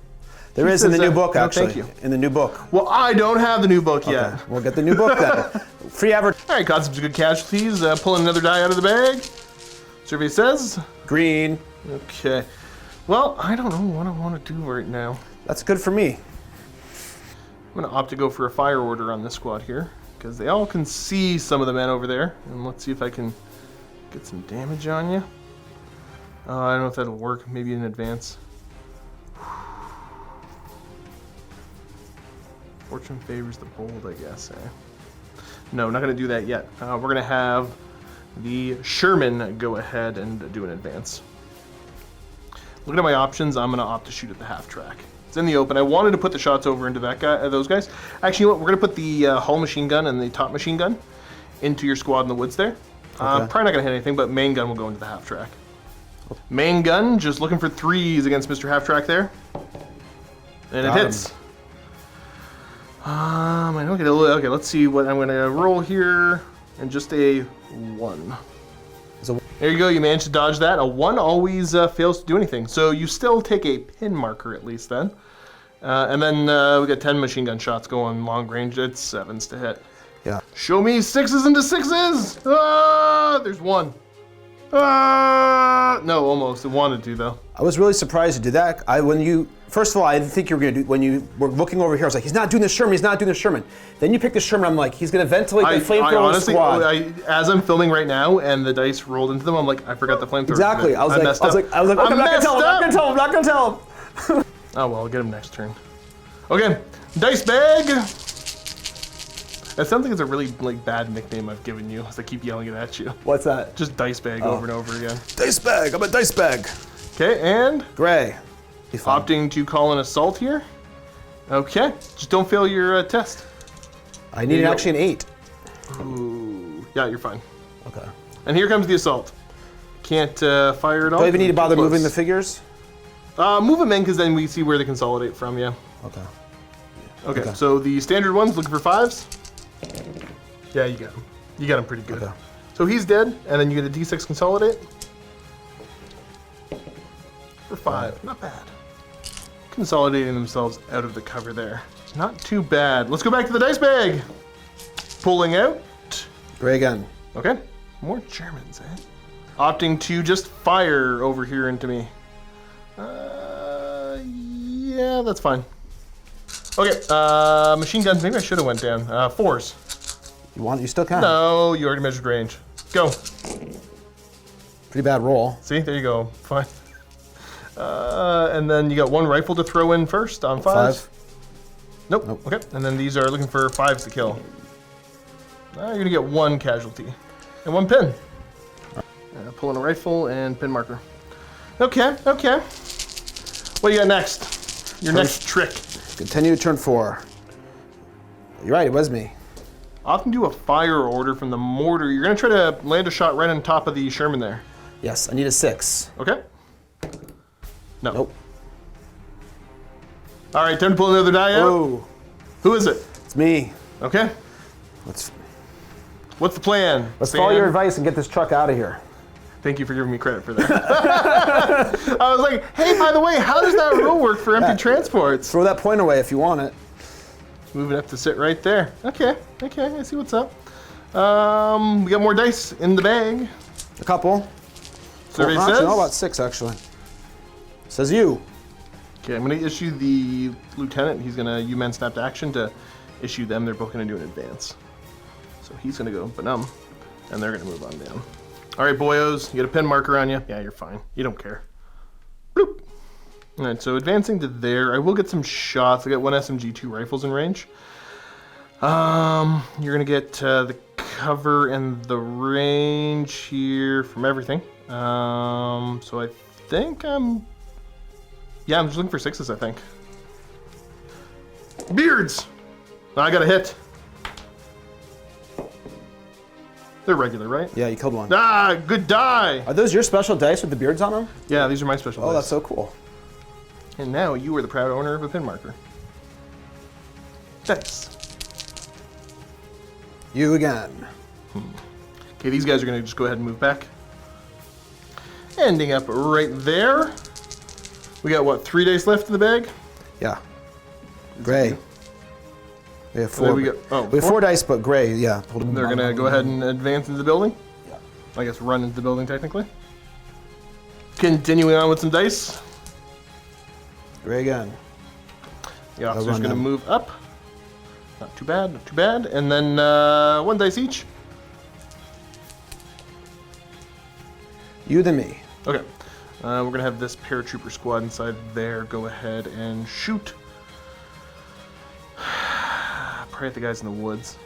There He is in the says, new book, no, actually. thank you. In the new book. Well, I don't have the new book yet. Okay, we'll get the new book then. Free advert. All right, caught some good casualties. Pulling another die out of the bag. Survey says. Green. Okay. Well, I don't know what I want to do right now. That's good for me. I'm going to opt to go for a fire order on this squad here, because they all can see some of the men over there. And let's see if I can get some damage on you. I don't know if that'll work. Maybe in advance. Fortune favors the bold, I guess. No, not going to do that yet. We're going to have the Sherman go ahead and do an advance. Looking at my options, I'm going to opt to shoot at the half track. It's in the open. I wanted to put the shots over into that guy, those guys. Actually, you know what? We're going to put the hull machine gun and the top machine gun into your squad in the woods there. Probably not going to hit anything, but main gun will go into the half track. Main gun, just looking for 3s against Mr. Half Track there. And it hits. I don't get a little, okay, let's see what I'm going to roll here. And just a 1. There you go, you managed to dodge that. A 1 always fails to do anything. So you still take a pin marker at least then. And then we got 10 machine gun shots going long range. It's 7s to hit. Yeah. Show me 6s into 6s! Ah, there's 1. No, almost. It wanted to though. I was really surprised you did that. First of all, I didn't think you were going to do, when you were looking over here, I was like, he's not doing the Sherman. Then you picked the Sherman, I'm like, he's going to ventilate the flamethrower honestly, squad. as I'm filming right now and the dice rolled into them, I'm like, I forgot the flamethrower. Exactly. I was like, okay, I'm not going to tell him. Oh well, I'll get him next turn. Okay, dice bag. That sounds like it's a really bad nickname I've given you, as I keep yelling it at you. What's that? Just dice bag over and over again. Dice bag. I'm a dice bag. Okay, and Gray. Opting to call an assault here. Okay, just don't fail your test. I need actually an 8. Ooh, yeah, you're fine. Okay. And here comes the assault. Can't fire it all. Do I even need to bother moving the figures? Move them in, because then we see where they consolidate from, yeah. Okay, so the standard one's looking for 5s. Yeah, you got him. You got him pretty good. Okay. So he's dead, and then you get a D6 consolidate. For 5. Not bad. consolidating themselves out of the cover there. Not too bad. Let's go back to the dice bag. Pulling out. Gray again. Okay. More Germans, eh? Opting to just fire over here into me. Yeah, that's fine. Okay, machine guns. Maybe I should have went down. 4s. You still can. No, you already measured range. Go. Pretty bad roll. See, there you go. Fine. And then you got 1 rifle to throw in first on 5s. 5. Nope. Okay, and then these are looking for 5s to kill. You're gonna get 1 casualty and 1 pin. Pulling a rifle and pin marker. Okay, okay. What do you got next? Your next trick. Continue turn 4. You're right, it was me. Often do a fire order from the mortar. You're gonna try to land a shot right on top of the Sherman there. Yes, I need a 6. Okay. No. Nope. All right, time to pull another die out. Oh, Who is it? it's me. Okay. Let's What's the plan? follow your advice and get this truck out of here. Thank you for giving me credit for that. I was like, hey, by the way, how does that rule work for empty transports? Throw that point away if you want it. Move it up to sit right there. Okay, okay, I see what's up. We got more dice in the bag. A couple. Survey Actually, says. no, about 6 actually. Says you. Okay, I'm gonna issue the lieutenant. He's gonna U-Man snapped action to issue them. They're both gonna do an advance. So he's gonna go Benum, and they're gonna move on down. All right, boyos, you got a pin marker on you? Yeah, you're fine. You don't care. Bloop. All right, so advancing to there. I will get some shots. I got 1 SMG, 2 rifles in range. You're gonna get the cover and the range here from everything. So I think I'm just looking for 6s, I think. Beards! I got a hit. They're regular, right? Yeah, you killed one. Ah, good die! Are those your special dice with the beards on them? Yeah, these are my special Oh, dice. that's so cool. And now you are the proud owner of a pin marker. Dice. You again. Okay, these guys are gonna just go ahead and move back. Ending up right there. We got, what, 3 days left in the bag? Yeah. Gray. We have 4. There we go. Oh, we have 4 dice, but gray, yeah. They're gonna go ahead and advance into the building? Yeah. I guess run into the building, technically. Continuing on with some dice. Gray again. The officer's run gonna them. move up. Not too bad, not too bad. And then 1 dice each. You then me. Okay. We're gonna have this paratrooper squad inside there go ahead and shoot. Pray at the guys in the woods.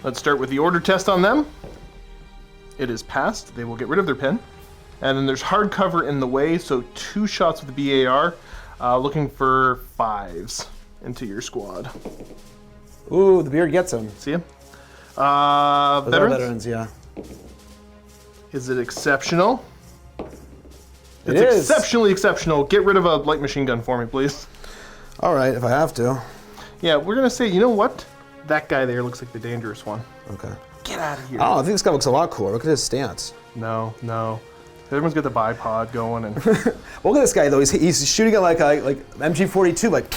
Let's start with the order test on them. It is passed. They will get rid of their pin. And then there's hard cover in the way, so 2 shots with the BAR, looking for 5s into your squad. Ooh, the beard gets him. See him? Those are Veterans? veterans, yeah. Is it exceptional? It It's is. exceptionally exceptional. Get rid of a light machine gun for me, please. All right, if I have to. Yeah, we're gonna say, you know what? That guy there looks like the dangerous one. Okay. Get out of here. Oh, I think this guy looks a lot cooler. Look at his stance. No, no. Everyone's got the bipod going, and Look at this guy though. He's shooting it like MG42, like.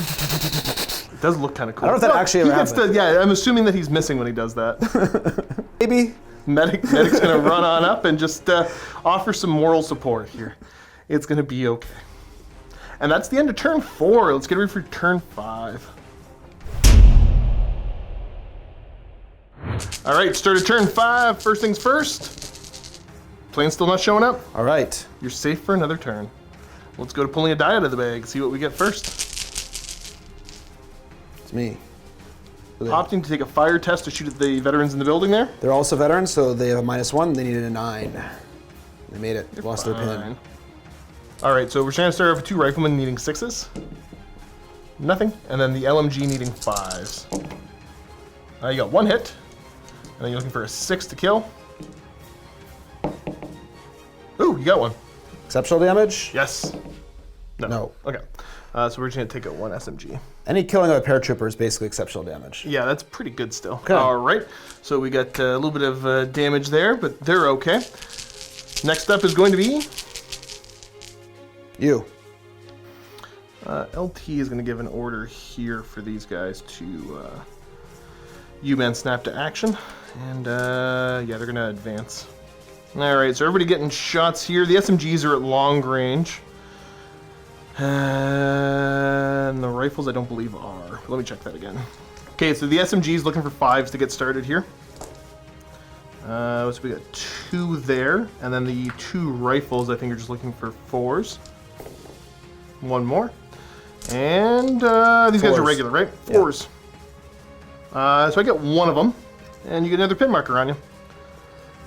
it does look kind of cool. I don't know if that actually he ever gets the, yeah, I'm assuming that he's missing when he does that. Maybe. Medic's gonna run on up and just offer some moral support here. It's gonna be okay. And that's the end of turn 4. Let's get ready for turn 5. All right, start of turn 5. First things first. Plane's still not showing up. All right. You're safe for another turn. Let's go to pulling a die out of the bag, see what we get first. It's me. Opting to take a fire test to shoot at the veterans in the building there. They're also veterans, so they have a -1. They needed a 9. They made it. Lost their pin. Fine. All right, so we're trying to start off with 2 riflemen needing 6s. Nothing. And then the LMG needing 5s. You got 1 hit. And then you're looking for a 6 to kill. Ooh, you got 1. Exceptional damage? Yes. No. Okay. So we're just going to take out 1 SMG. Any killing of a paratrooper is basically exceptional damage. Yeah, that's pretty good still. Okay. All right. So we got a little bit of damage there, but they're okay. Next up is going to be... You. LT is going to give an order here for these guys to U-Man snap to action. And yeah, they're going to advance. Alright, so everybody getting shots here. The SMGs are at long range. And the rifles I don't believe are. Let me check that again. Okay, so the SMG is looking for 5s to get started here. So we got 2 there, and then the 2 rifles I think are just looking for 4s. 1 more. And these guys are regular, right? 4s. Yeah. So I get 1 of them, and you get another pin marker on you.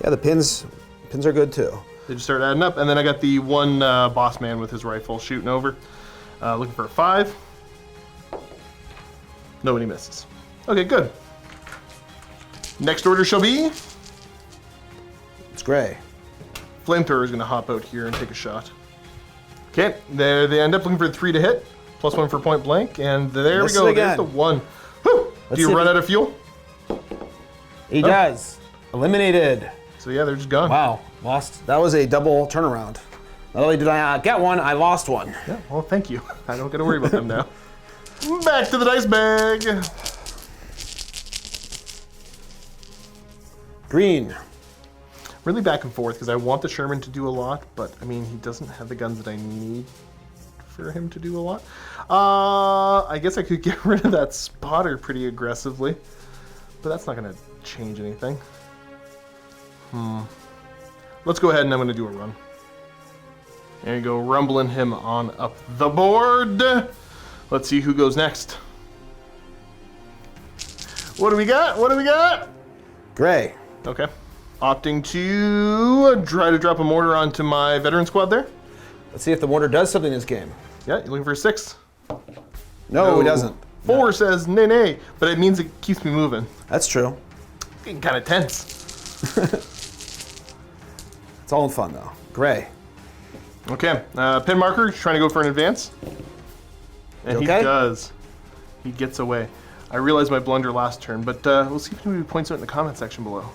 Yeah, the pins are good too. They just start adding up, and then I got the 1 boss man with his rifle shooting over. Looking for a 5. Nobody misses. Okay, good. Next order shall be... It's gray. Flamethrower is going to hop out here and take a shot. Okay, there they end up looking for 3 to hit, plus 1 for point blank, and there we go. There's the 1. Whew. Do you run out of fuel? He does. Eliminated. So yeah, they're just gone. Wow, lost. That was a double turnaround. Not only did I get 1, I lost 1. Yeah, well, thank you. I don't got to worry about them now. Back to the dice bag. Green. Really back and forth because I want the Sherman to do a lot, but I mean, he doesn't have the guns that I need for him to do a lot. I guess I could get rid of that spotter pretty aggressively, but that's not going to change anything. Let's go ahead and I'm going to do a run. There you go, rumbling him on up the board. Let's see who goes next. What do we got? What do we got? Gray. Okay. Opting to try to drop a mortar onto my veteran squad there. Let's see if the mortar does something in this game. Yeah, you're looking for a 6. No, it doesn't. 4 says nay, nay, but it means it keeps me moving. That's true. Getting kind of tense. It's all in fun though. Gray. Okay, pin marker, trying to go for an advance. And he does. He gets away. I realized my blunder last turn, but we'll see if anybody points out in the comment section below.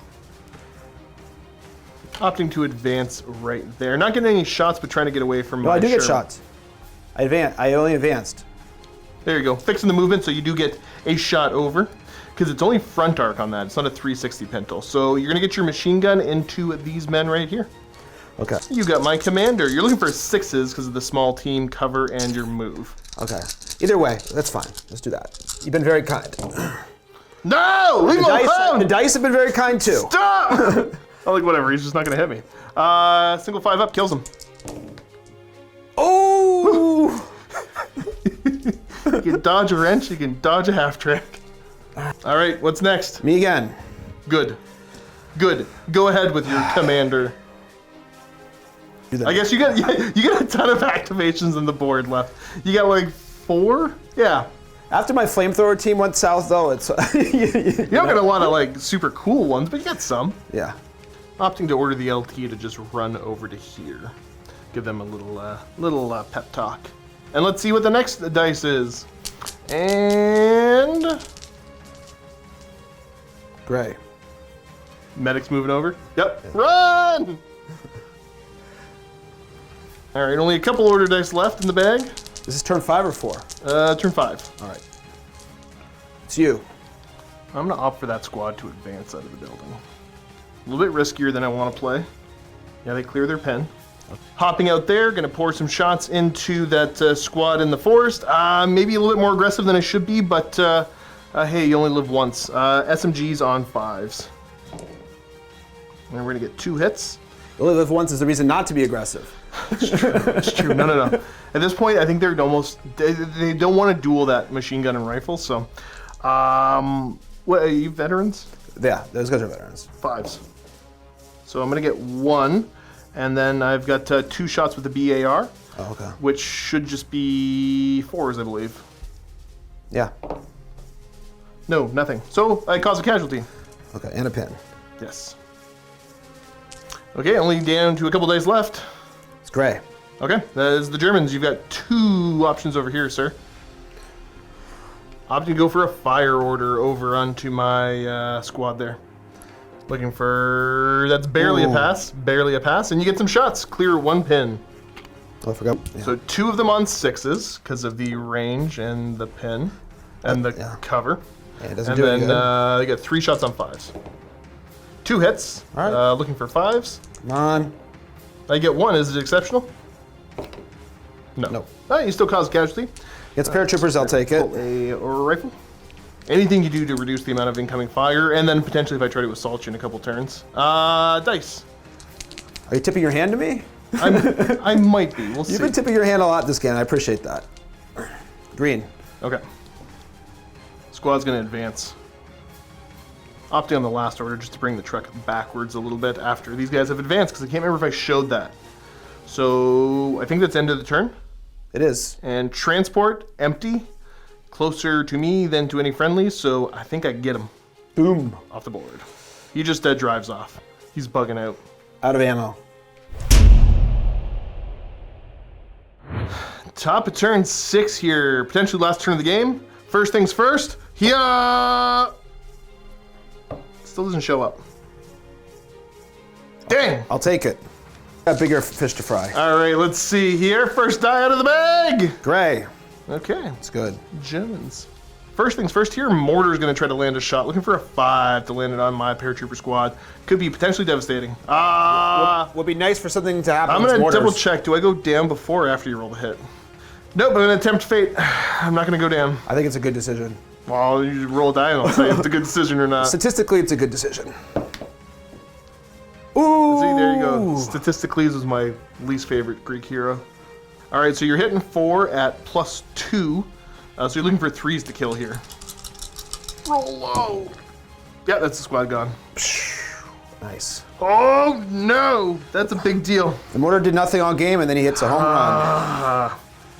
Opting to advance right there. Not getting any shots, but trying to get away from my No, I do get Sherman. shots. I only advanced. There you go. Fixing the movement so you do get a shot over. Because it's only front arc on that. It's not a 360 pintle. So you're going to get your machine gun into these men right here. Okay. You got my commander. You're looking for 6s because of the small team cover and your move. Okay. Either way, that's fine. Let's do that. You've been very kind. No! Leave him alone! The dice have been very kind too. Stop! I'm like, whatever. He's just not going to hit me. Single 5 up. Kills him. Oh! You can dodge a wrench. You can dodge a half track. All right. What's next? Me again. Good. Good. Go ahead with your commander. I guess you got a ton of activations on the board left. You got like 4? Yeah. After my flamethrower team went south, though, it's you don't got a lot of like super cool ones, but you got some. Yeah. Opting to order the LT to just run over to here, give them a little pep talk, and let's see what the next dice is. And Gray. Medic's moving over. Yep. Run! All right, only a couple order dice left in the bag. This is turn 5 or 4? Turn 5. All right. It's you. I'm gonna opt for that squad to advance out of the building. A little bit riskier than I want to play. Yeah, they clear their pen. Hopping out there, gonna pour some shots into that squad in the forest. Maybe a little bit more aggressive than I should be, but hey, you only live once. SMGs on 5s. And we're gonna get 2 hits. You only live once is the reason not to be aggressive. It's true. It's true. No. At this point, I think they're almost. They don't want to duel that machine gun and rifle. So, what are you veterans? Yeah, those guys are veterans. 5s. So I'm gonna get 1, and then I've got 2 shots with the BAR. Oh, okay. Which should just be 4s, I believe. Yeah. No, nothing. So I cause a casualty. Okay, and a pin. Yes. Okay, only down to a couple days left. It's Gray. Okay, that is the Germans. You've got 2 options over here, sir. Opting to go for a fire order over onto my squad there. Looking for... That's barely a pass. Barely a pass. And you get some shots. Clear 1 pin. Oh, I forgot. Yeah. So 2 of them on 6s because of the range and the pin and the cover. Yeah, it doesn't And do any then good. they get 3 shots on 5s. 2 hits. All right. Looking for 5s. Come on. I get 1. Is it exceptional? No. No. Oh, you still cause casualty. Against paratroopers, I'll take it. Pull a rifle. Anything you do to reduce the amount of incoming fire, and then potentially if I try to assault you in a couple turns. Dice. Are you tipping your hand to me? I might be. We'll see. You've been tipping your hand a lot this game. I appreciate that. Green. Okay. Squad's gonna advance. Opting on the last order just to bring the truck backwards a little bit after these guys have advanced, because I can't remember if I showed that. So I think that's end of the turn. It is. And transport, empty. Closer to me than to any friendlies, so I think I get him. Boom. Off the board. He just drives off. He's bugging out. Out of ammo. Top of turn 6 here. Potentially last turn of the game. First things first. Here. Still doesn't show up. Dang. I'll take it. Got bigger fish to fry. All right, let's see here. First die out of the bag. Gray. Okay. It's good. Germans. First things first here, Mortar's going to try to land a shot. Looking for a 5 to land it on my paratrooper squad. Could be potentially devastating. Would be nice for something to happen. I'm going to double check. Do I go down before or after you roll the hit? Nope, I'm going to attempt fate. I'm not going to go down. I think it's a good decision. Well, you roll a die and I'll say if it's a good decision or not. Statistically, it's a good decision. Ooh! See, there you go. Statistically, this is my least favorite Greek hero. All right, so you're hitting 4 at +2. So you're looking for 3s to kill here. Roll low. Yeah, that's the squad gone. Nice. Oh, no. That's a big deal. The mortar did nothing all game, and then he hits a home run.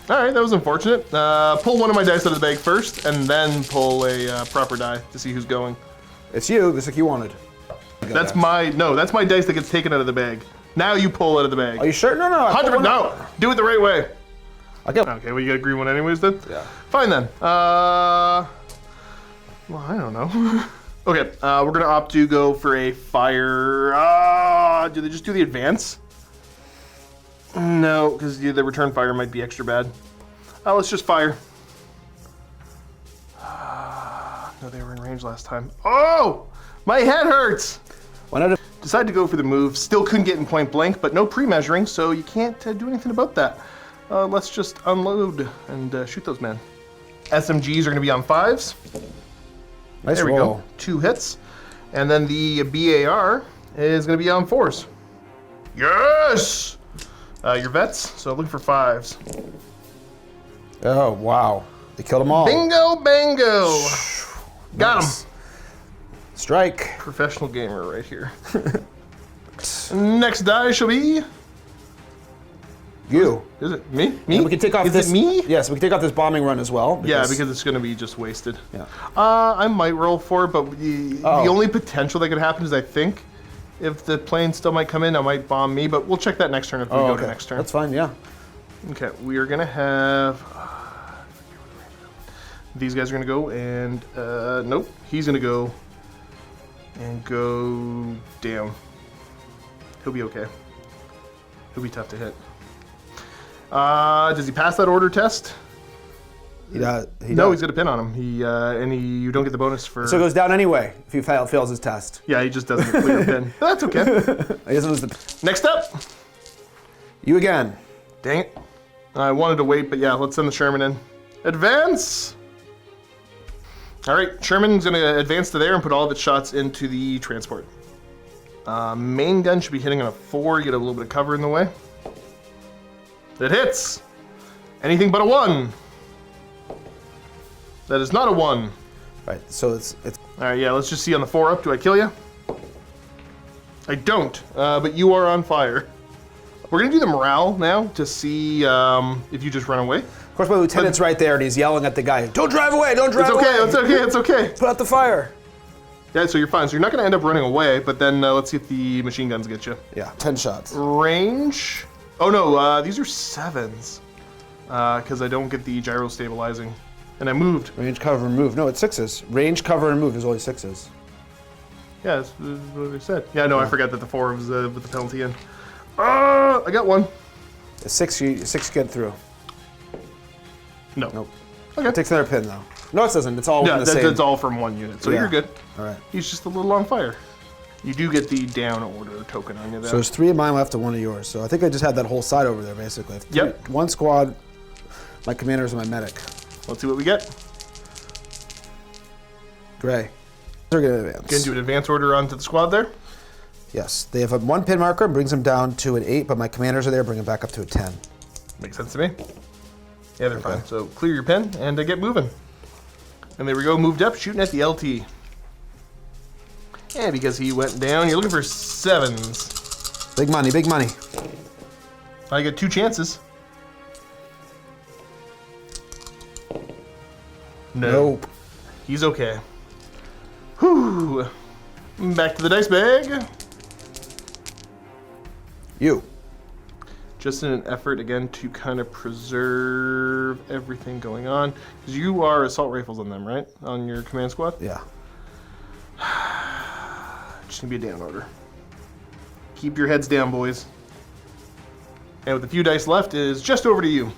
All right, that was unfortunate. Pull one of my dice out of the bag first, and then pull a proper die to see who's going. It's you, just like you wanted. That's that's my dice that gets taken out of the bag. Now you pull out of the bag. Are you sure? No, no. 100%, no. Do it the right way. Okay. Okay, well, you got a green one anyways then? Yeah. Fine then. Well, I don't know. Okay, we're gonna opt to go for a fire. Do they just do the advance? No, because the return fire might be extra bad. Let's just fire. No, they were in range last time. Oh, my head hurts. Why not? Decided to go for the move. Still couldn't get in point blank, but no pre-measuring, so you can't do anything about that. Let's just unload and shoot those men. SMGs are going to be on 5s. Nice There we roll. go. 2 hits. And then the BAR is going to be on 4s. Yes! Your vets, so looking for 5s. Oh, wow. They killed them all. Bingo, bango! Got him. Strike. Professional gamer right here. Next die shall be... You. Is it me? Me? And we can take off is this. It me? Yes, we can take off this bombing run as well. Yeah, because it's going to be just wasted. Yeah. I might roll for it, but the Oh. only potential that could happen is I think if the plane still might come in, I might bomb me, but we'll check that next turn if we go to next turn. That's fine, yeah. Okay, we are going to have... these guys are going to go and... nope, he's going to go and go down. He'll be okay. He'll be tough to hit. Does he pass that order test? No, He's got a pin on him. You don't get the bonus for... So it goes down anyway if he fails his test. Yeah, he just doesn't get clear pin. That's okay. He doesn't lose the... Next up. You again. Dang it. I wanted to wait, but yeah, let's send the Sherman in. Advance! All right, Sherman's gonna advance to there and put all of its shots into the transport. Main gun should be hitting on a 4, get a little bit of cover in the way. It hits! Anything but a 1. That is not a 1. Right, so it's All right, yeah, let's just see on the 4 up. Do I kill you? I don't, but you are on fire. We're gonna do the morale now to see if you just run away. Of course, my lieutenant's right there, and he's yelling at the guy, "Don't drive away! Don't drive It's okay, away! it's okay, it's okay. Put out the fire!" Yeah, so you're fine. So you're not gonna end up running away, but then let's see if the machine guns get you. Yeah, 10 shots. Range. Oh no, these are 7s. Because I don't get the gyro stabilizing. And I moved. Range, cover, and move. No, it's 6s. Range, cover, and move. There's only 6s. Yeah, that's what I said. Yeah, no, I forgot that the 4 was with the penalty in. I got 1. Six get through. No. Nope. Okay. It takes another pin though. No, it doesn't. It's all Yeah, in the same. that's all from one unit, so Yeah. you're good. All right. He's just a little on fire. You do get the down order token on you there. So there's 3 of mine left and 1 of yours. So I think I just had that whole side over there basically. Yep. 1 squad, my commanders and my medic. Let's see what we get. Gray. They're going to advance. Gonna do an advance order onto the squad there. Yes. They have a 1 pin marker, brings them down to an 8, but my commanders are there, bring them back up to a 10. Makes sense to me. Yeah, they're fine. So clear your pin and get moving. And there we go, moved up, shooting at the LT. Yeah, because he went down, you're looking for 7s. Big money, big money. I got 2 chances. No. Nope. He's okay. Whew. Back to the dice bag. You. Just in an effort, again, to kind of preserve everything going on. Because you are assault rifles on them, right? On your command squad? Yeah. Just gonna be a down order. Keep your heads down, boys. And with a few dice left is just over to you.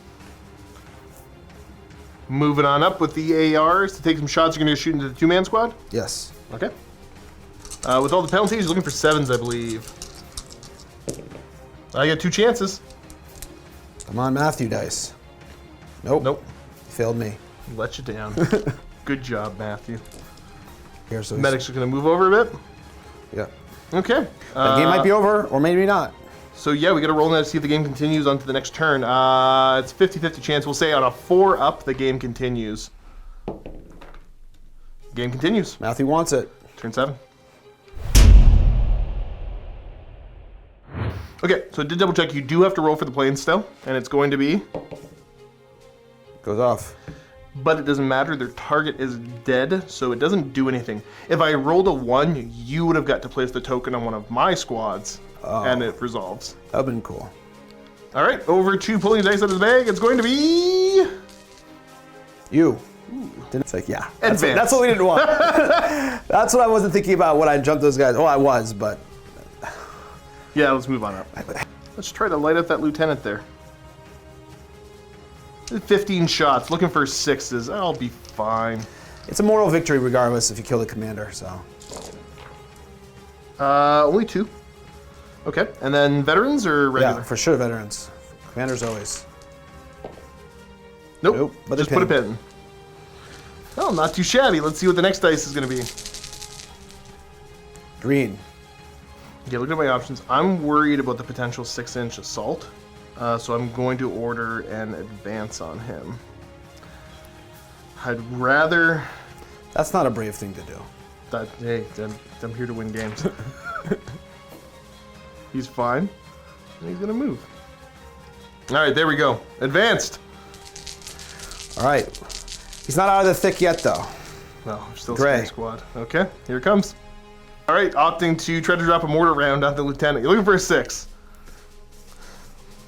Moving on up with the ARs to take some shots. You're gonna shoot into the 2-man squad? Yes. Okay. With all the penalties, you're looking for 7s, I believe. I got 2 chances. Come on, Matthew dice. Nope. Nope. Failed me. Let you down. Good job, Matthew. Here's those. Medics are gonna move over a bit. Yeah. Okay. The game might be over, or maybe not. So yeah, we got to roll now to see if the game continues on to the next turn. It's 50-50 chance. We'll say on a 4 up, the game continues. Game continues. Matthew wants it. Turn 7. Okay, so I did double check. You do have to roll for the plane still, and it's going to be, Goes off. but it doesn't matter. Their target is dead, so it doesn't do anything. If I rolled a 1, you would have got to place the token on one of my squads, and it resolves. That would've been cool. All right, over to pulling the dice out of the bag. It's going to be You. It's like, yeah. Advance. That's what we didn't want. That's what I wasn't thinking about when I jumped those guys. Oh, I was, but. Yeah, let's move on up. Let's try to light up that lieutenant there. 15 shots, looking for 6s. I'll be fine. It's a moral victory regardless if you kill the commander, so. Only 2. Okay, and then veterans or regular? Yeah, for sure, veterans. Commanders always. Nope, but just they put a pin. pin. Oh, not too shabby. Let's see what the next dice is going to be. Green. Okay, look at my options. I'm worried about the potential 6-inch assault, so I'm going to order an advance on him. I'd rather... That's not a brave thing to do. Hey, I'm here to win games. He's fine, and he's going to move. All right, there we go. Advanced. All right. He's not out of the thick yet, though. No, still Gray. squad. Okay, here it comes. All right, opting to try to drop a mortar round on the lieutenant. You're looking for a 6.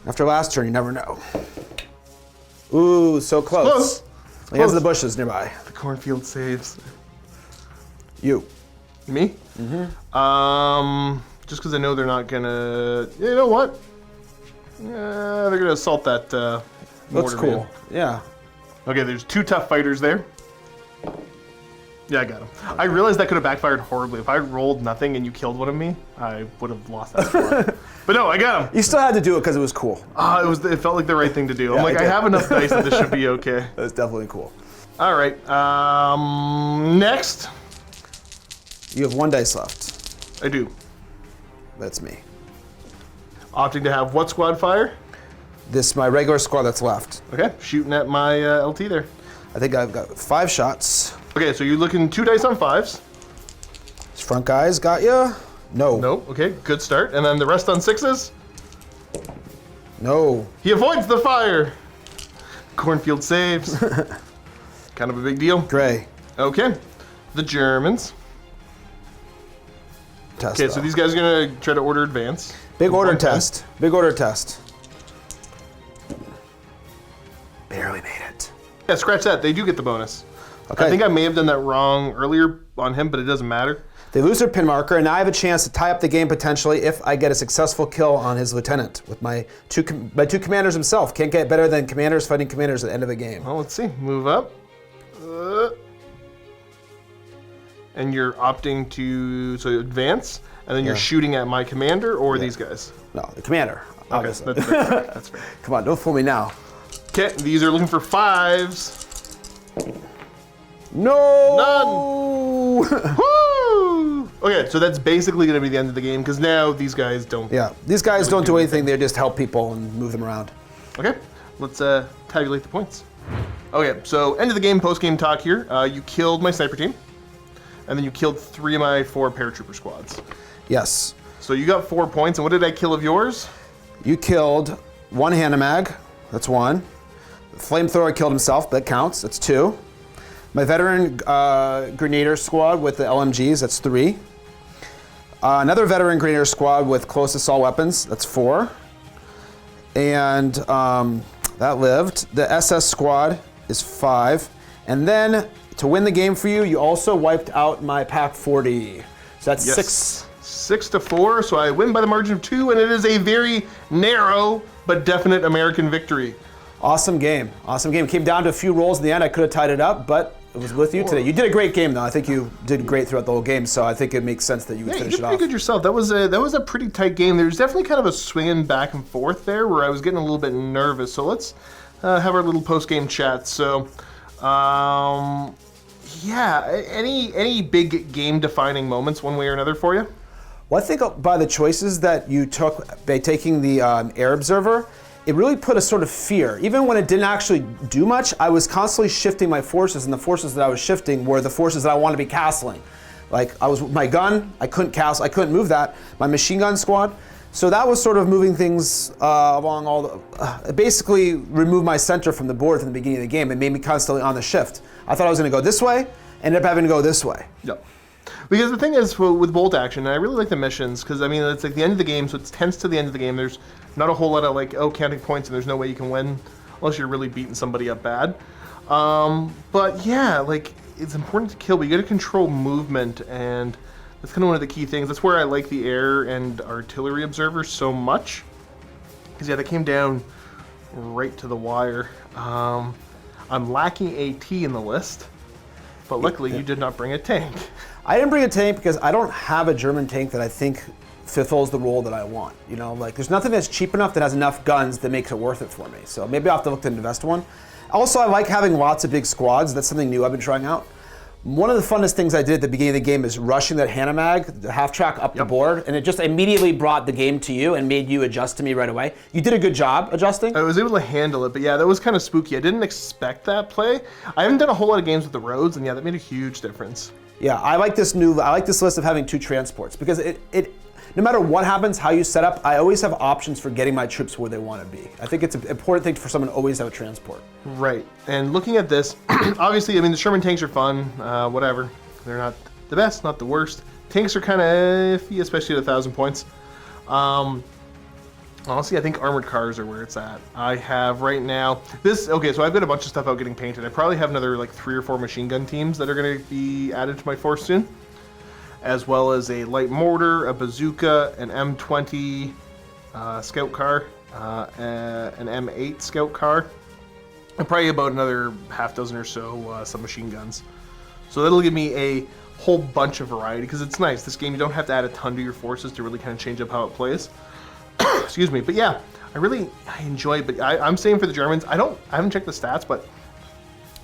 After last turn, you never know. Ooh, so close. Close. He has Close. the bushes nearby. The cornfield saves. You. Me? Mm-hmm. Just because I know they're not gonna. You know what? They're gonna assault that Looks mortar cool. man. Yeah. Okay, there's 2 tough fighters there. Yeah, I got him. I realized that could have backfired horribly. If I rolled nothing and you killed one of me, I would have lost that score. But no, I got him. You still had to do it because it was cool. It felt like the right thing to do. I'm Yeah, like, I I did. have enough dice that this should be okay. That was definitely cool. All right. Next, You have 1 dice left. I do. That's me. Opting to have what squad fire? This is my regular squad that's left. Okay, shooting at my LT there. I think I've got 5 shots. Okay, so you're looking 2 dice on 5s. These front guys got you? No. Nope. Okay, good start. And then the rest on 6s. No. He avoids the fire. Cornfield saves. Kind of a big deal. Gray. Okay, the Germans. Test. Okay, so though. these guys are gonna try to order advance. Big order 1 pin. test. Big order test. Barely made it. Yeah, scratch that. They do get the bonus. Okay. I think I may have done that wrong earlier on him, but it doesn't matter. They lose their pin marker, and now I have a chance to tie up the game potentially if I get a successful kill on his lieutenant with my two commanders himself. Can't get better than commanders fighting commanders at the end of a game. Well, let's see. Move up. And you're opting to advance, and then you're shooting at my commander or these guys? No, the commander, obviously. Okay, that's fair. That's fair. Come on, don't fool me now. Okay, these are looking for 5s. No! None. Woo! Okay, so that's basically going to be the end of the game because now these guys don't. Yeah, these guys don't do anything. They just help people and move them around. Okay, let's tabulate the points. Okay, so end of the game, post-game talk here. You killed my sniper team, and then you killed 3 of my 4 paratrooper squads. Yes. So you got 4 points, and what did I kill of yours? You killed 1 Hanamag. That's 1. The flamethrower killed himself. That counts. That's 2. My veteran Grenadier squad with the LMGs, that's 3. Another veteran Grenadier squad with close assault weapons, that's 4. And that lived. The SS squad is 5. And then to win the game for you, you also wiped out my Pack 40. So that's 6. 6-4, so I win by the margin of 2, and it is a very narrow but definite American victory. Awesome game. Awesome game. Came down to a few rolls in the end. I could have tied it up, but it was with you today. You did a great game, though. I think you did great throughout the whole game, so I think it makes sense that you would finish you it did off. pretty good yourself. That was a pretty tight game. There's definitely kind of a swinging back and forth there where I was getting a little bit nervous. So let's have our little post-game chat. So, yeah, any big game-defining moments one way or another for you? Well, I think by the choices that you took by taking the air observer, it really put a sort of fear. Even when it didn't actually do much, I was constantly shifting my forces, and the forces that I was shifting were the forces that I wanted to be castling. Like I was my gun, I couldn't cast, I couldn't move that. My machine gun squad, so that was sort of moving things along all the. It basically removed my center from the board from the beginning of the game. It made me constantly on the shift. I thought I was going to go this way, ended up having to go this way. Yep. Because the thing is, with bolt action, and I really like the missions, because I mean, it's like the end of the game, so it's tense to the end of the game. There's not a whole lot of like, counting points, and there's no way you can win unless you're really beating somebody up bad. But yeah, like, it's important to kill, but you gotta control movement, and that's kind of one of the key things. That's where I like the air and artillery observers so much. Because yeah, they came down right to the wire. I'm lacking AT in the list, but luckily you did not bring a tank. I didn't bring a tank because I don't have a German tank that I think fulfills the role that I want. You know, like there's nothing that's cheap enough that has enough guns that makes it worth it for me. So maybe I'll have to look to invest one. Also, I like having lots of big squads. That's something new I've been trying out. One of the funnest things I did at the beginning of the game is rushing that Hanamag, the half track up the board, and it just immediately brought the game to you and made you adjust to me right away. You did a good job adjusting. I was able to handle it, but yeah, that was kind of spooky. I didn't expect that play. I haven't done a whole lot of games with the roads, and yeah, that made a huge difference. Yeah, I like this list of having 2 transports because it no matter what happens, how you set up, I always have options for getting my troops where they want to be. I think it's an important thing for someone to always have a transport. Right, and looking at this, obviously, I mean, the Sherman tanks are fun, whatever. They're not the best, not the worst. Tanks are kind of iffy, especially at 1,000 points. Honestly, I think armored cars are where it's at. I have right now, so I've got a bunch of stuff out getting painted. I probably have another like 3 or 4 machine gun teams that are going to be added to my force soon, as well as a light mortar, a bazooka, an M20 scout car, an M8 scout car, and probably about another half dozen or so submachine guns. So that'll give me a whole bunch of variety, because it's nice. This game, you don't have to add a ton to your forces to really kind of change up how it plays. Excuse me, but yeah, I enjoy it, but I'm saying for the Germans, I haven't checked the stats, but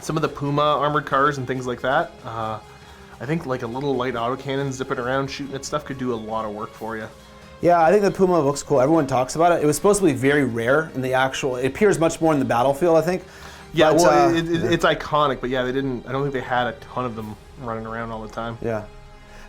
some of the Puma armored cars and things like that, I think like a little light autocannon zipping around shooting at stuff could do a lot of work for you. Yeah, I think the Puma looks cool. Everyone talks about it. It was supposed to be very rare in the actual, it appears much more in the battlefield, I think. Yeah, but, well, it's iconic, but yeah, I don't think they had a ton of them running around all the time. Yeah.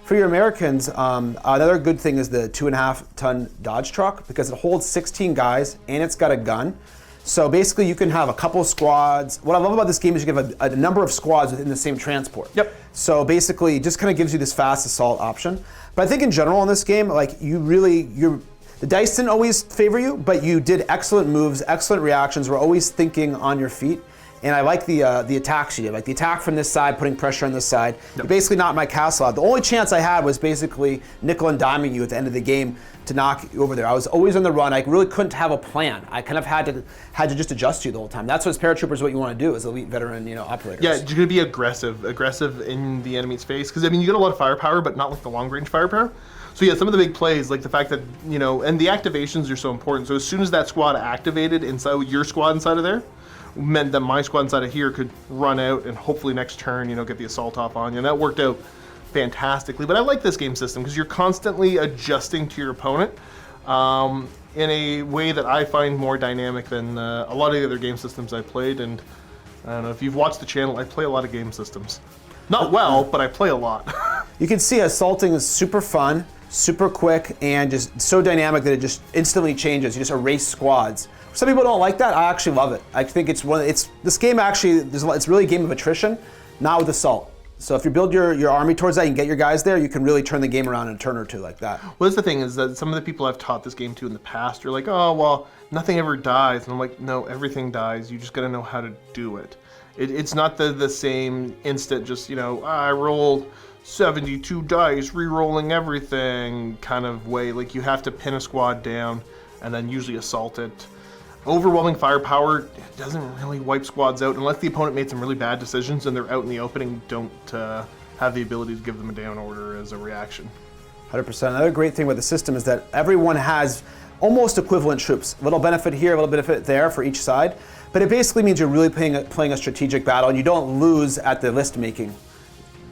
For your Americans, another good thing is the 2.5-ton Dodge truck, because it holds 16 guys and it's got a gun. So basically you can have a couple of squads. What I love about this game is you have a number of squads within the same transport. Yep. So basically it just kind of gives you this fast assault option. But I think in general in this game, like the dice didn't always favor you, but you did excellent moves, excellent reactions, were always thinking on your feet. And I like the attacks you did, like the attack from this side, putting pressure on this side. You basically knocked my castle out. The only chance I had was basically nickel and diming you at the end of the game to knock you over there. I was always on the run. I really couldn't have a plan. I kind of had to just adjust you the whole time. That's what paratroopers what you want to do as elite veteran, operators. Yeah, you're going to be aggressive in the enemy's face, because I mean you get a lot of firepower, but not like the long range firepower. So yeah, some of the big plays, like the fact that and the activations are so important. So as soon as that squad activated inside your squad inside of there, meant that my squad inside of here could run out and hopefully next turn, get the assault off on you. And that worked out fantastically. But I like this game system because you're constantly adjusting to your opponent in a way that I find more dynamic than a lot of the other game systems I played. And I don't know, if you've watched the channel, I play a lot of game systems. Not well, but I play a lot. You can see assaulting is super fun, super quick, and just so dynamic that it just instantly changes. You just erase squads. Some people don't like that. I actually love it. I think it's this game actually, it's really a game of attrition, not with assault. So if you build your army towards that, you can get your guys there, you can really turn the game around in a turn or two like that. Well, that's the thing, is that some of the people I've taught this game to in the past are like, oh, well, nothing ever dies. And I'm like, no, everything dies. You just got to know how to do it. It's not the same instant, just, I rolled 72 dice, re-rolling everything kind of way. Like, you have to pin a squad down and then usually assault it. Overwhelming firepower doesn't really wipe squads out unless the opponent made some really bad decisions and they're out in the open and you don't have the ability to give them a down order as a reaction. 100%. Another great thing with the system is that everyone has almost equivalent troops. A little benefit here, a little benefit there for each side. But it basically means you're really playing a strategic battle and you don't lose at the list making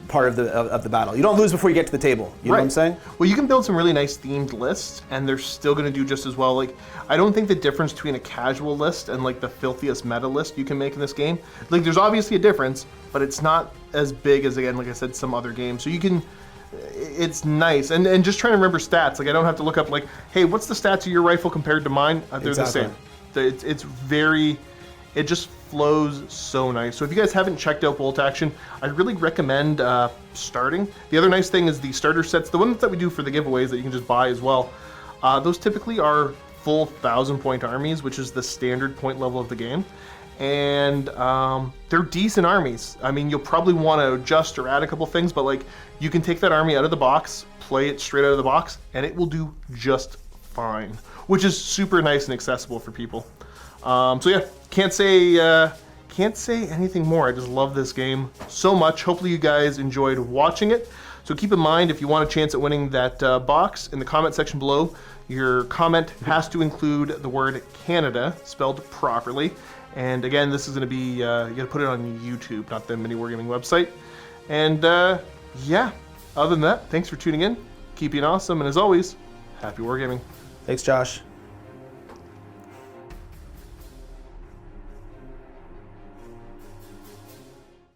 part of the battle. You don't lose before you get to the table. You know what I'm saying? Well, you can build some really nice themed lists, and they're still going to do just as well. Like, I don't think the difference between a casual list and like the filthiest meta list you can make in this game, like there's obviously a difference, but it's not as big as, again, like I said, some other games. So you can, it's nice, and just trying to remember stats. Like, I don't have to look up like, hey, what's the stats of your rifle compared to mine? They're the same. It's very. It just flows so nice. So if you guys haven't checked out Bolt Action, I really recommend starting. The other nice thing is the starter sets, the ones that we do for the giveaways that you can just buy as well. Those typically are full 1,000-point armies, which is the standard point level of the game. And they're decent armies. I mean, you'll probably want to adjust or add a couple things, but like you can take that army out of the box, play it straight out of the box, and it will do just fine, which is super nice and accessible for people. So yeah, can't say anything more. I just love this game so much. Hopefully you guys enjoyed watching it. So keep in mind, if you want a chance at winning that box, in the comment section below, your comment has to include the word Canada spelled properly. And again, this is going to be, you got to put it on YouTube, not the MiniWarGaming website. And yeah, other than that, thanks for tuning in. Keep being awesome, and as always, happy wargaming. Thanks, Josh.